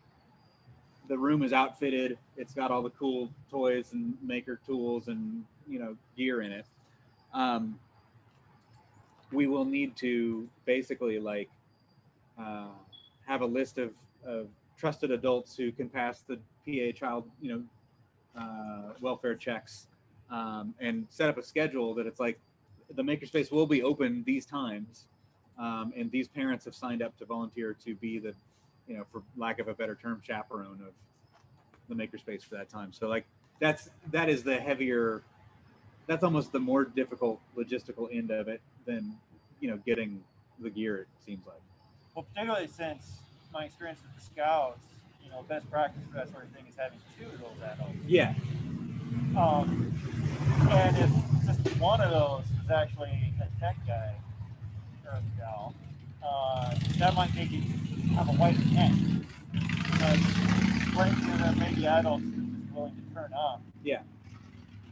the room is outfitted. It's got all the cool toys and maker tools and, gear in it. We will need to basically like have a list of trusted adults who can pass the PA child, welfare checks, and set up a schedule that it's like the makerspace will be open these times, and these parents have signed up to volunteer to be the, for lack of a better term, chaperone of the makerspace for that time. So like that is the heavier, that's almost the more difficult logistical end of it than getting the gear, it seems like. Well, particularly since my experience with the Scouts, best practice for that sort of thing is having 2 of those adults. Yeah. And if just one of those is actually a tech guy or a gal, that might make it have a white net. Explain to them maybe adults who are just willing to turn up. Yeah.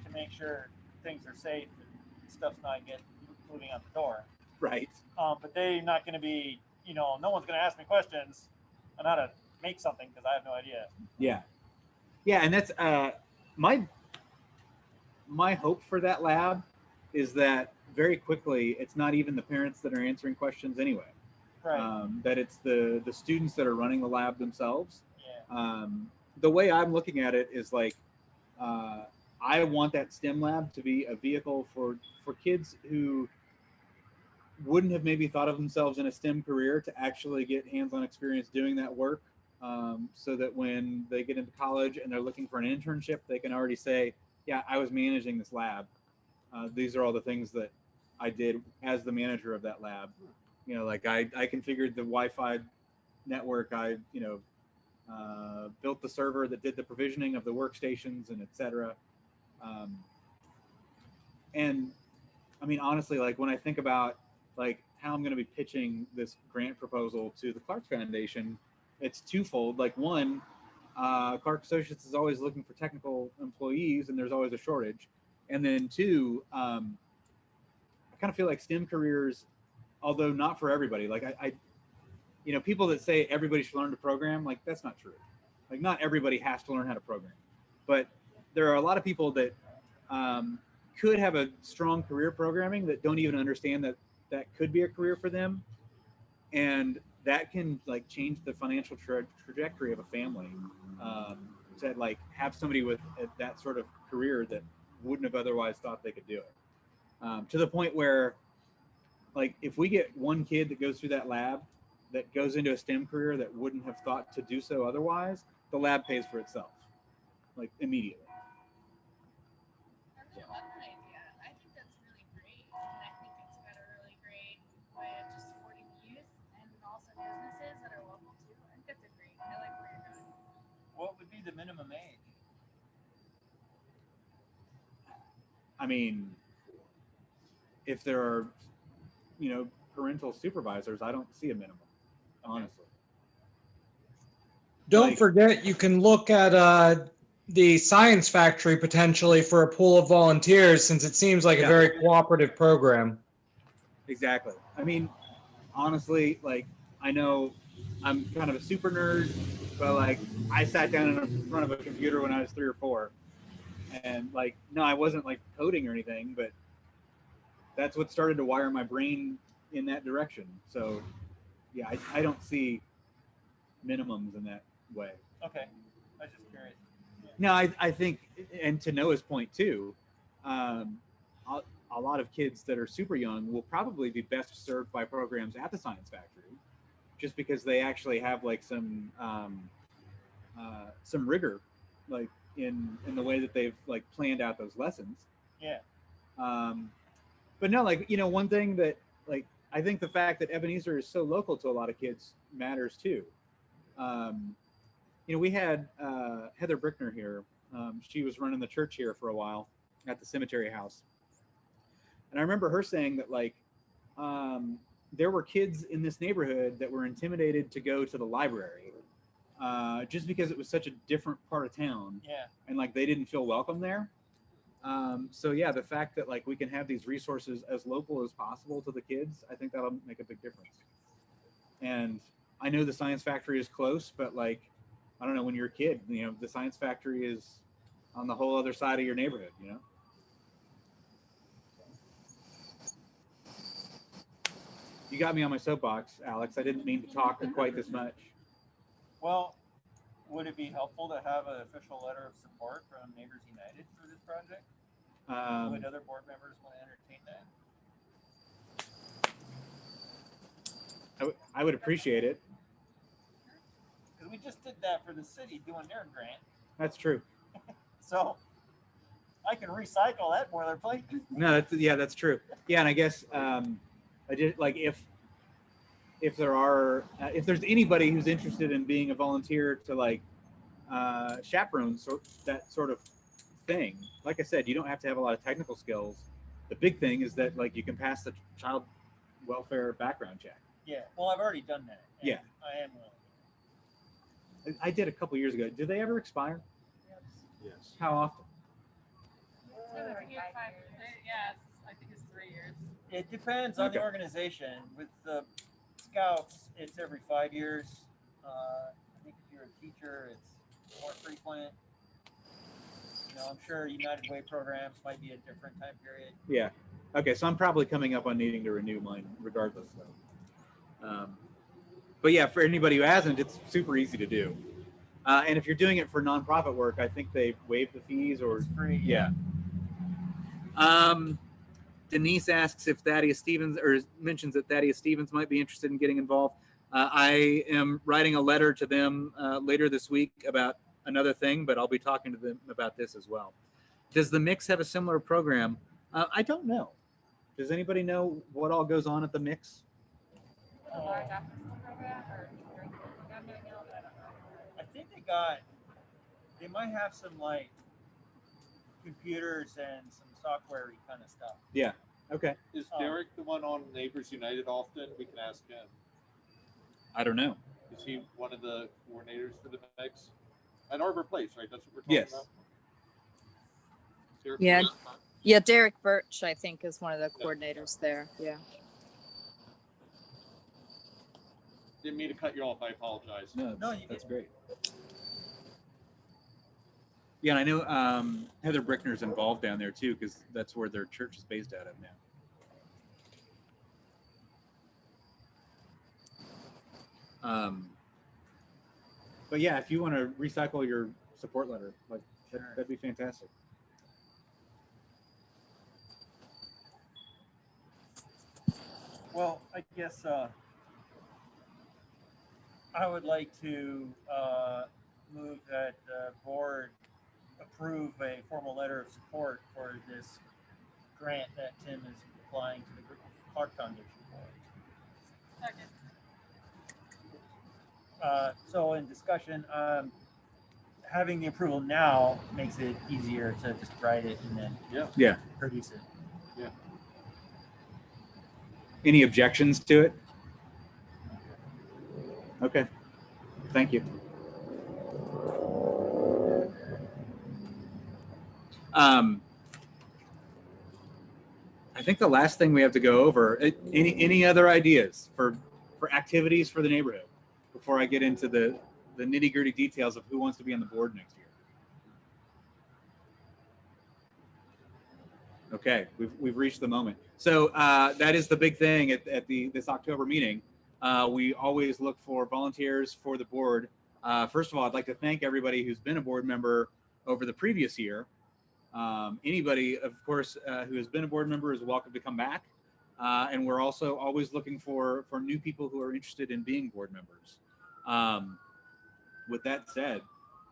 To make sure things are safe and stuff's not moving out the door. Right. But they're not going to be, no one's going to ask me questions on how to make something because I have no idea. Yeah. Yeah, and that's my hope for that lab is that very quickly it's not even the parents that are answering questions anyway. Right. That it's the students that are running the lab themselves. Yeah. The way I'm looking at it is like I want that STEM lab to be a vehicle for kids who wouldn't have maybe thought of themselves in a STEM career to actually get hands-on experience doing that work, so that when they get into college and they're looking for an internship, they can already say, yeah, I was managing this lab. These are all the things that I did as the manager of that lab. Like I configured the Wi-Fi network. I, built the server that did the provisioning of the workstations and et cetera. And I mean, honestly, like when I think about like how I'm going to be pitching this grant proposal to the Clark Foundation, it's twofold. Like one, Clark Associates is always looking for technical employees and there's always a shortage. And then two, I kind of feel like STEM careers, although not for everybody, like I people that say everybody should learn to program, like that's not true. Like not everybody has to learn how to program, but there are a lot of people that could have a strong career programming that don't even understand that that could be a career for them, and that can like change the financial trajectory of a family. To like have somebody with that sort of career that wouldn't have otherwise thought they could do it, to the point where like if we get one kid that goes through that lab that goes into a STEM career that wouldn't have thought to do so otherwise, the lab pays for itself like immediately. I really love that idea. I think that's really great. And I think it's got a really great way of just supporting youth and also businesses that are local too. I think that's a great. I like where you're going. What would be the minimum age? I mean, if there are, parental supervisors, I don't see a minimum, honestly. Don't forget, you can look at the Science Factory potentially for a pool of volunteers, since it seems like a very cooperative program. Exactly. I mean, honestly, like, I know I'm kind of a super nerd, but like, I sat down in front of a computer when I was 3 or 4, and like, no, I wasn't like coding or anything, but that's what started to wire my brain in that direction. So, yeah, I don't see minimums in that way. Okay, I was just curious. No, I think, and to Noah's point too, um, a lot of kids that are super young will probably be best served by programs at the Science Factory, just because they actually have like some rigor, like in the way that they've like planned out those lessons. Yeah. But no, like, you know, one thing that, like, I think the fact that Ebenezer is so local to a lot of kids matters too. You know, we had Heather Brickner here. She was running the church here for a while at the cemetery house. And I remember her saying that, like, there were kids in this neighborhood that were intimidated to go to the library just because it was such a different part of town. Yeah. And, like, they didn't feel welcome there. So, yeah, the fact that, like, we can have these resources as local as possible to the kids, I think that'll make a big difference. And I know the Science Factory is close, but, like, I don't know, when you're a kid, you know, the Science Factory is on the whole other side of your neighborhood, you know? You got me on my soapbox, Alex. I didn't mean to talk quite this much. Well, would it be helpful to have an official letter of support from Neighbors United for this project? Would other board members want to entertain that? I would appreciate it. Because we just did that for the city doing their grant. That's true. So I can recycle that boilerplate. No, that's true. Yeah, and I guess I did, like, if there's anybody who's interested in being a volunteer to, like, chaperone that sort of thing. Like I said, you don't have to have a lot of technical skills. The big thing is that, like, you can pass the child welfare background check. Yeah, well, I've already done that. Yeah, I am willing. I did a couple years ago. Do they ever expire? Yes. How often? Yes, I think it's 3 years. It depends on the organization. With the Scouts, it's every 5 years. I think if you're a teacher, it's more frequent. You know, I'm sure United Way programs might be a different time period. Yeah. Okay, so I'm probably coming up on needing to renew mine regardless, though. But yeah, for anybody who hasn't, it's super easy to do. And if you're doing it for nonprofit work, I think they waive the fees, or it's free. Yeah. Denise asks if Thaddeus Stevens, or mentions that Thaddeus Stevens might be interested in getting involved. I am writing a letter to them later this week about another thing, but I'll be talking to them about this as well. Does the Mix have a similar program? I don't know. Does anybody know what all goes on at the Mix? A large after-school program or during school program? No, but I don't know. I think they might have some, like, computers and some software kind of stuff. Yeah. Okay. Is Derek the one on Neighbors United often? We can ask him. I don't know. Is he one of the coordinators for the Mix? At Arbor Place, right? That's what we're talking about? Derek Yeah. Birch? Yeah, Derek Birch, I think, is one of the coordinators there. Yeah. Didn't mean to cut you off. I apologize. No, No, that's great. Yeah, and I know Heather Brickner's involved down there too, because that's where their church is based out of now. But yeah, if you want to recycle your support letter, like, that'd be fantastic. Well, I guess I would like to move that the board approve a formal letter of support for this grant that Tim is applying to the Clark Foundation for. Second. So in discussion, having the approval now makes it easier to just write it and then produce it. Yeah. Any objections to it? Okay. Thank you. I think the last thing we have to go over, any other ideas for activities for the neighborhood before I get into the nitty gritty details of who wants to be on the board next year. Okay, we've reached the moment. So that is the big thing at this October meeting. We always look for volunteers for the board. First of all, I'd like to thank everybody who's been a board member over the previous year. Anybody, of course, who has been a board member is welcome to come back. And we're also always looking for new people who are interested in being board members. With that said,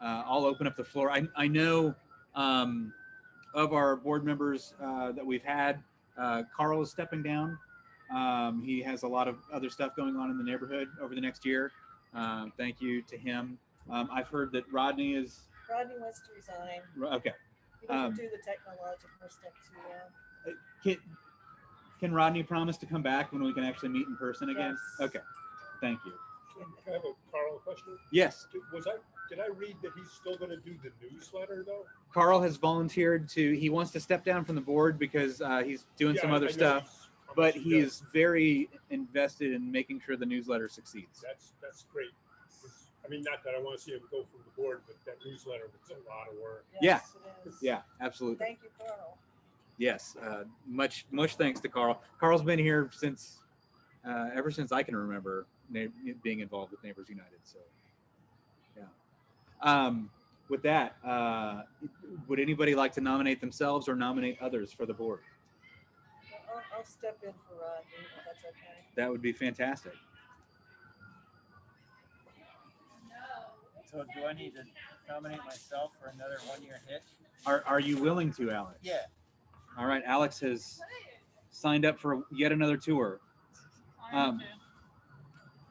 I'll open up the floor. I know of our board members that we've had, Carl is stepping down. He has a lot of other stuff going on in the neighborhood over the next year. Thank you to him. I've heard that Rodney wants to resign. Okay. He doesn't do the technological stuff too well. Can Rodney promise to come back when we can actually meet in person again? Yes. Okay. Thank you. I have a Carl question. Yes. Did I read that he's still going to do the newsletter though? Carl has volunteered he wants to step down from the board because he's doing some other stuff, but he is very invested in making sure the newsletter succeeds. That's great. I mean, not that I want to see him go from the board, but that newsletter was a lot of work. Yes, yeah. it is. Yeah, absolutely. Thank you, Carl. Yes, much thanks to Carl. Carl's been here since ever since I can remember being involved with Neighbors United. So, yeah. With that, would anybody like to nominate themselves or nominate others for the board? I'll step in for Rodney, if that's okay. That would be fantastic. So do I need to nominate myself for another one-year hit? Are you willing to, Alex? Yeah. All right, Alex has signed up for yet another tour.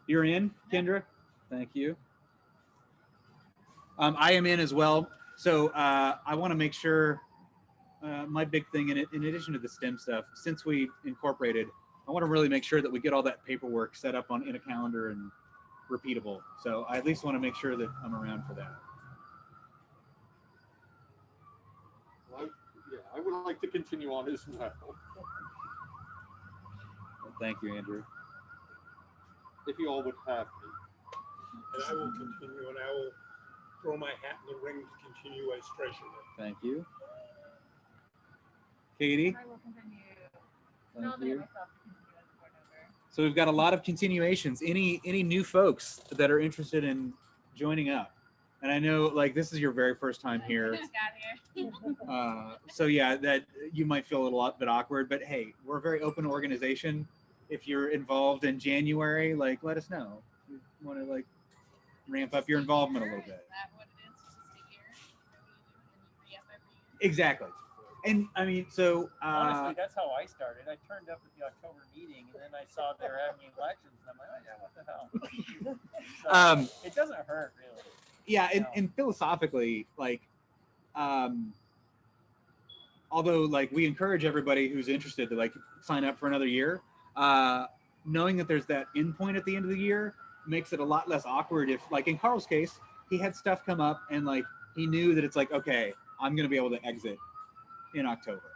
You're in, Kendra? Thank you. I am in as well. So I want to make sure my big thing in addition to the STEM stuff, since we incorporated, I want to really make sure that we get all that paperwork set up in a calendar and repeatable. So I at least want to make sure that I'm around for that. Well, I would like to continue on as well. Well, thank you, Andrew. If you all would have me. And I will continue, and I will throw my hat in the ring to continue as treasurer. Thank you. Katie? I will continue. Thank Nominate you. myself to continue as a board member. So we've got a lot of continuations. Any new folks that are interested in joining up? And I know like this is your very first time here. Just got here. So yeah, that you might feel a little bit awkward, but hey, we're a very open organization. If you're involved in January, like let us know. We want to like ramp up your involvement a little bit. Is that what it is? It's just a year? And you re-up every year? Exactly. And I mean, so Honestly, that's how I started. I turned up at the October meeting, and then I saw they were having elections, and I'm like, oh yeah, what the hell? So, it doesn't hurt really. yeah, and philosophically, like, although like we encourage everybody who's interested to like sign up for another year, knowing that there's that endpoint at the end of the year makes it a lot less awkward. If like in Carl's case, he had stuff come up and like he knew that it's like, okay, I'm gonna be able to exit in October,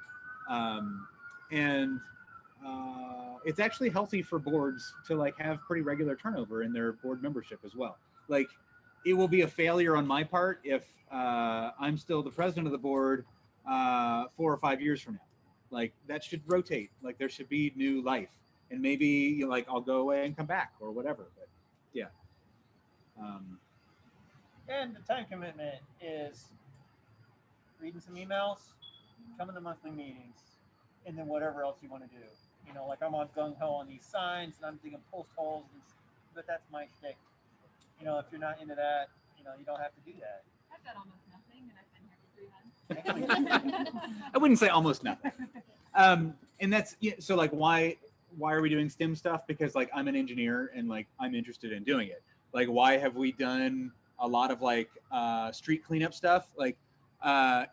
and it's actually healthy for boards to like have pretty regular turnover in their board membership as well. Like it will be a failure on my part if I'm still the president of the board 4 or 5 years from now. Like that should rotate. Like there should be new life, and maybe like I'll go away and come back or whatever. But yeah. And the time commitment is reading some emails, coming to monthly meetings, and then whatever else you want to do. You know, like I'm on gung-ho on these signs, and I'm digging post holes, but that's my shtick. You know, if you're not into that, you know, you don't have to do that. I've done almost nothing, and I've been here for 3 months. I wouldn't say almost nothing. And that's so like why are we doing STEM stuff? Because like I'm an engineer and like I'm interested in doing it. Like why have we done a lot of like street cleanup stuff? Like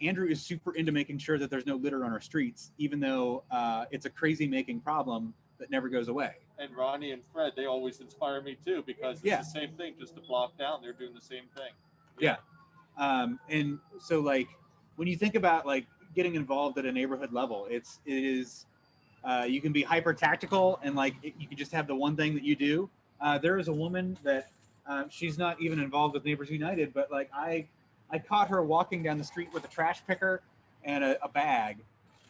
Andrew is super into making sure that there's no litter on our streets, even though it's a crazy making problem that never goes away. And Ronnie and Fred, they always inspire me too, because it's the same thing, just a block down, they're doing the same thing. Yeah. And so like when you think about like getting involved at a neighborhood level, it is You can be hyper tactical and like you can just have the one thing that you do. There is a woman that she's not even involved with Neighbors United, but like I caught her walking down the street with a trash picker and a bag,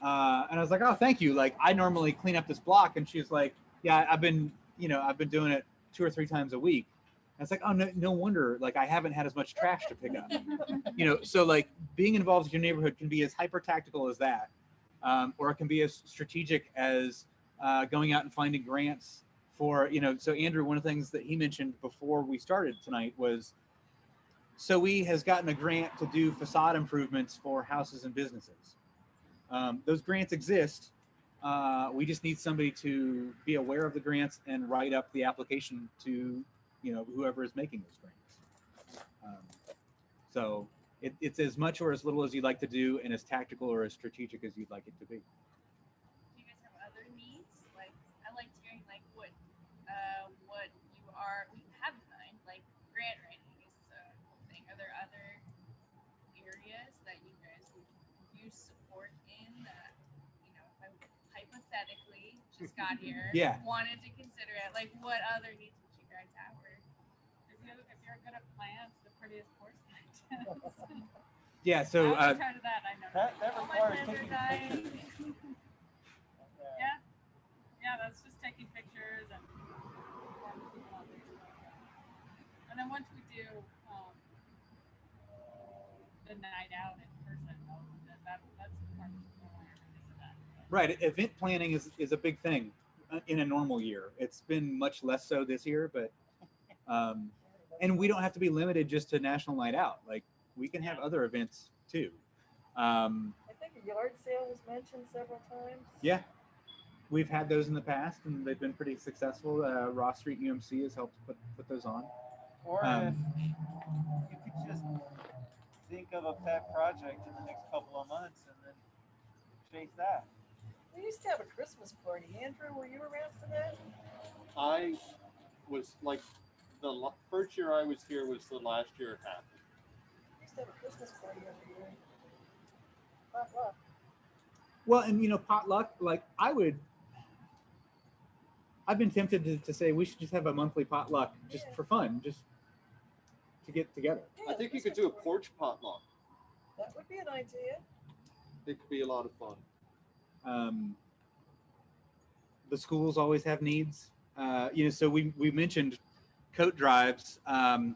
and I was like, oh, thank you. Like I normally clean up this block, and she's like, yeah, I've been doing it 2 or 3 times a week. And it's like, oh, no wonder. Like I haven't had as much trash to pick up. So like being involved in your neighborhood can be as hyper tactical as that. Or it can be as strategic as going out and finding grants for, so Andrew, one of the things that he mentioned before we started tonight was, so he has gotten a grant to do facade improvements for houses and businesses. Those grants exist. We just need somebody to be aware of the grants and write up the application to, whoever is making those grants. So it's as much or as little as you'd like to do and as tactical or as strategic as you'd like it to be. Do you guys have other needs? Like, I liked hearing like what you have in mind, like grant writing is a cool thing. Are there other areas that you guys would use support in that, hypothetically just got here, wanted to consider it? Like, what other needs would you guys have? Or if you're good at plants, the prettiest horse plant. Yeah, so I'm tired of that. I know. That All my requires plants are taking dying. pictures. Yeah, that's just taking pictures and informing people on Facebook. And then once we do the night out in person, that's part of the right, event planning is a big thing in a normal year. It's been much less so this year, but and we don't have to be limited just to National Night Out. Like we can have other events too. I think a yard sale was mentioned several times. Yeah, we've had those in the past, and they've been pretty successful. Ross Street UMC has helped put those on. Or if you could just think of a pet project in the next couple of months and then chase that. We used to have a Christmas party. Andrew, were you around for that? I was like, the first year I was here was the last year it happened. We used to have a Christmas party every year. Potluck. Well, and potluck, like I've been tempted to say we should just have a monthly potluck just for fun, just to get together. I think you could do a porch potluck. That would be an idea. It could be a lot of fun. The schools always have needs. So we mentioned coat drives. The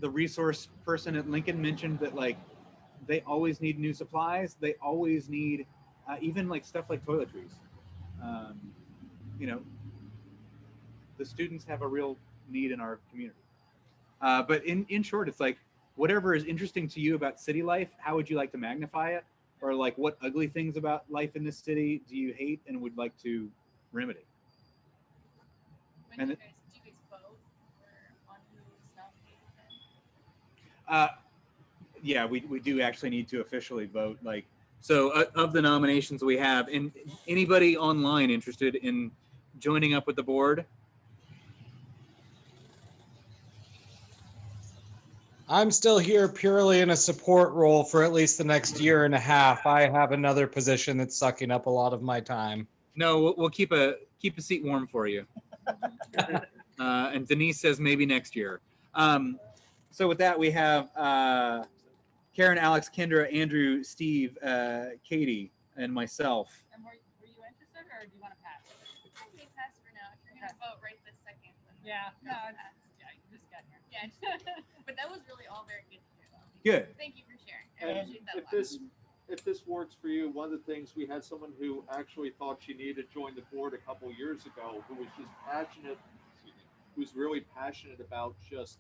resource person at Lincoln mentioned that like they always need new supplies. They always need even like stuff like toiletries. The students have a real need in our community. But in short, it's like whatever is interesting to you about city life, how would you like to magnify it? Or like what ugly things about life in this city do you hate and would like to remedy? When do you guys vote on who's nominated? Yeah, we do actually need to officially vote. Like, so of the nominations we have, and anybody online interested in joining up with the board? I'm still here purely in a support role for at least the next year and a half. I have another position that's sucking up a lot of my time. No, we'll keep a seat warm for you. And Denise says maybe next year. So with that, we have Karen, Alex, Kendra, Andrew, Steve, Katie, and myself. And were you interested, or do you want to pass? I think pass for now. If you're gonna vote right this second. Yeah. No. Pass. Yeah, you just got here. Yeah. But that was really all very good to hear. Good. Thank you for sharing. I And appreciate that a lot. if this works for you, one of the things, we had someone who actually thought she needed to join the board a couple years ago, who was just passionate, who's really passionate about just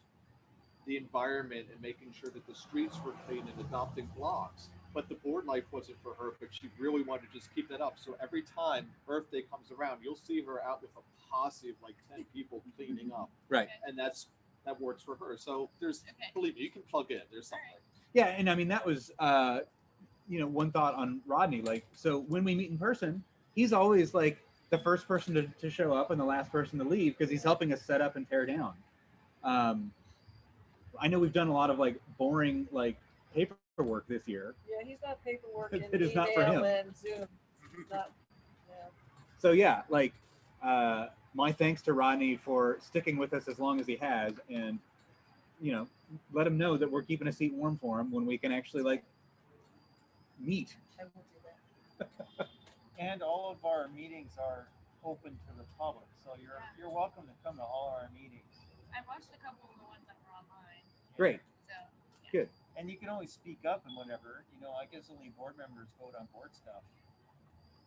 the environment and making sure that the streets were clean and adopting blocks. But the board life wasn't for her, but she really wanted to just keep that up. So every time Earth Day comes around, you'll see her out with a posse of like 10 people cleaning up. Right. And that works for her. So believe me, you can plug in. There's something. Yeah, and I mean that was one thought on Rodney. Like, so when we meet in person, he's always like the first person to show up and the last person to leave because he's helping us set up and tear down. I know we've done a lot of like boring like paper paperwork this year. Yeah, he's got paperwork It in is not for email him. and Zoom. It's not, yeah. So yeah, like my thanks to Rodney for sticking with us as long as he has, and let him know that we're keeping a seat warm for him when we can actually like meet. I will do that. And all of our meetings are open to the public, so you're welcome to come to all our meetings. I watched a couple of the ones that were online. Great. So yeah. Good. And you can always speak up and whatever. I guess only board members vote on board stuff.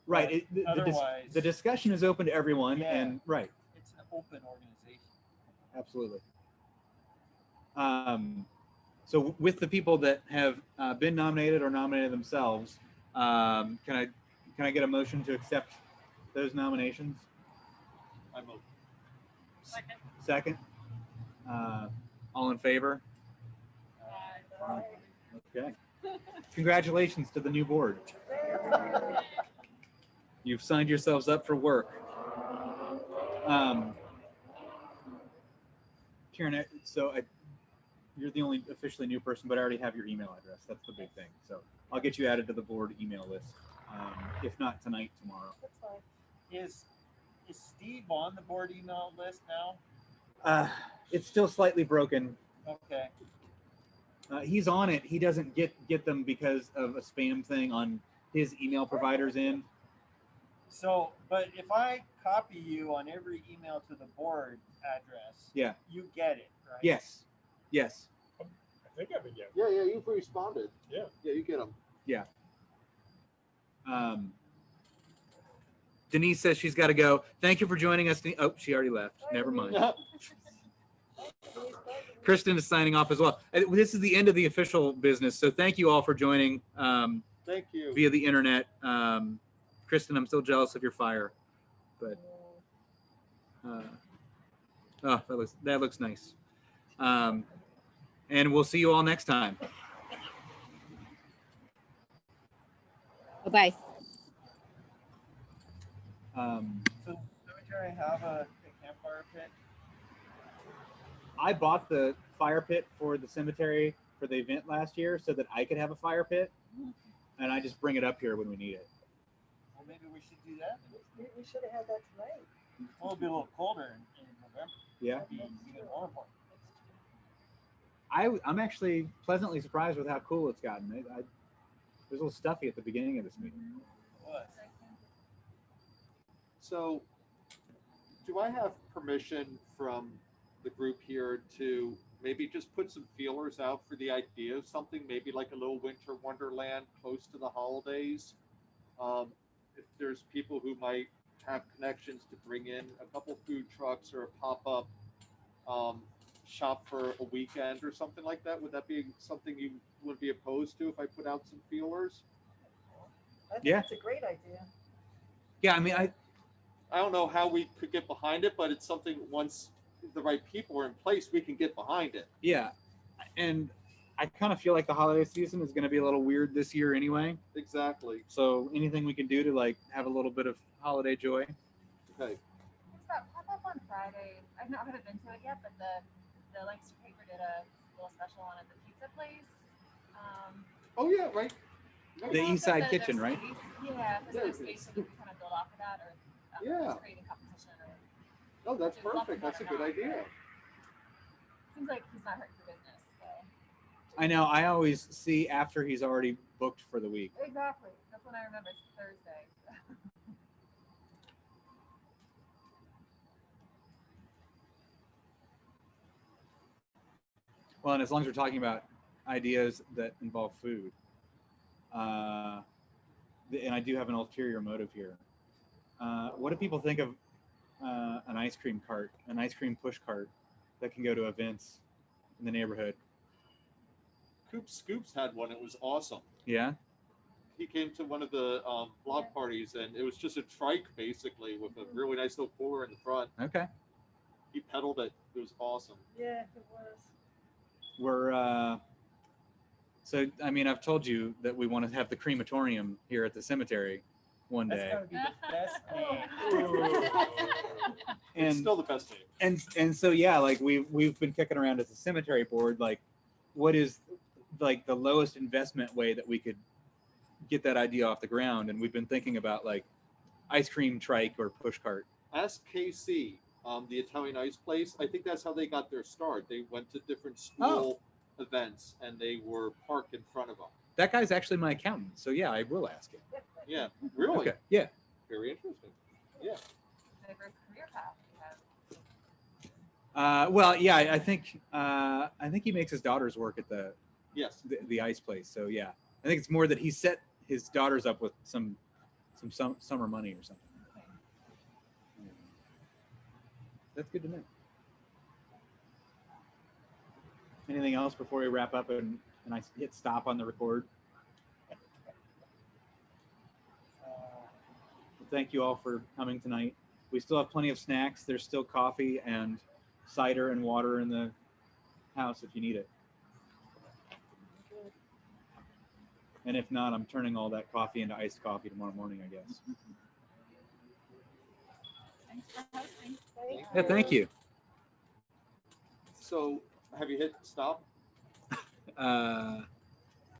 Right. Otherwise, the discussion is open to everyone, Yeah. and right. it's an open organization. Absolutely. So with the people that have been nominated or nominated themselves, can I get a motion to accept those nominations? I move. Second. All in favor? Okay. Congratulations to the new board. You've signed yourselves up for work. Karen, you're the only officially new person, but I already have your email address. That's the big thing. So I'll get you added to the board email list. If not tonight, tomorrow. That's fine. Is Steve on the board email list now? It's still slightly broken. Okay. He's on it. He doesn't get them because of a spam thing on his email provider's end. So, but if I copy you on every email to the board address, Yeah. you get it, right? Yes. Yes. I think I've been getting. Yeah, you've responded. Yeah. Yeah, you get them. Yeah. Denise says she's got to go. Thank you for joining us. Oh, she already left. Never mind. Kristen is signing off as well. This is the end of the official business. So thank you all for joining Thank you. via the internet. Kristen, I'm still jealous of your fire, but oh, that looks nice. And we'll see you all next time. Bye-bye. So, cemetery have a campfire pit? I bought the fire pit for the cemetery for the event last year so that I could have a fire pit, and I just bring it up here when we need it. Well, maybe we should do that. We should have had that tonight. Well, it'll be a little colder in November. Yeah. It'll be even more important. I'm actually pleasantly surprised with how cool it's gotten. It was a little stuffy at the beginning of this meeting. What? So, do I have permission from the group here to maybe just put some feelers out for the idea of something, maybe like a little winter wonderland close to the holidays? If there's people who might have connections to bring in a couple food trucks or a pop-up shop for a weekend or something like that, would that be something you would be opposed to if I put out some feelers? I think Yeah. it's a great idea. Yeah, I mean, I don't know how we could get behind it, but it's something once the right people are in place, we can get behind it. yeah, and I kind of feel like the holiday season is going to be a little weird this year anyway. Exactly. So anything we can do to like have a little bit of holiday joy. Okay. There's that pop-up on Friday. I've not been to it yet, but the Lancaster paper did a little special on it, the pizza place. Oh yeah, right. The East Side Kitchen, right? Yeah, if there's no space, so we can kind of build off of that, or Yeah. creating competition, or Oh, that's Just love perfect. them That's a or good not. idea. seems like he's not hurt for business. So I know. I always see after he's already booked for the week. exactly, that's what I remember. It's Thursday. Well, and as long as we're talking about ideas that involve food, and I do have an ulterior motive here. What do people think of an ice cream cart, an ice cream push cart that can go to events in the neighborhood? Coop Scoops had one. It was awesome. Yeah. He came to one of the block parties, and it was just a trike basically with a really nice little cooler in the front. Okay. He pedaled it. It was awesome. Yeah, it was. We're so I mean I've told you that we want to have the crematorium here at the cemetery one That's day. gotta be the best name. It's And still the best name. and so yeah, like we've been kicking around as a cemetery board, like what is like the lowest investment way that we could get that idea off the ground. And we've been thinking about like ice cream trike or push cart. Ask KC, the Italian ice place. I think that's how they got their start. They went to different school events and they were parked in front of them. That guy's actually my accountant, so yeah, I will ask him. Yeah, really? Okay. Yeah. Very interesting. Yeah. Diverse career path you have. Well, yeah, I think he makes his daughters work at the ice place. So yeah, I think it's more that he set his daughters up with some summer money or something. That's good to know. Anything else before we wrap up and I hit stop on the record? Thank you all for coming tonight. We still have plenty of snacks. There's still coffee and cider and water in the house if you need it. And if not, I'm turning all that coffee into iced coffee tomorrow morning, I guess. Thanks for hosting. Yeah, thank you. So, have you hit stop?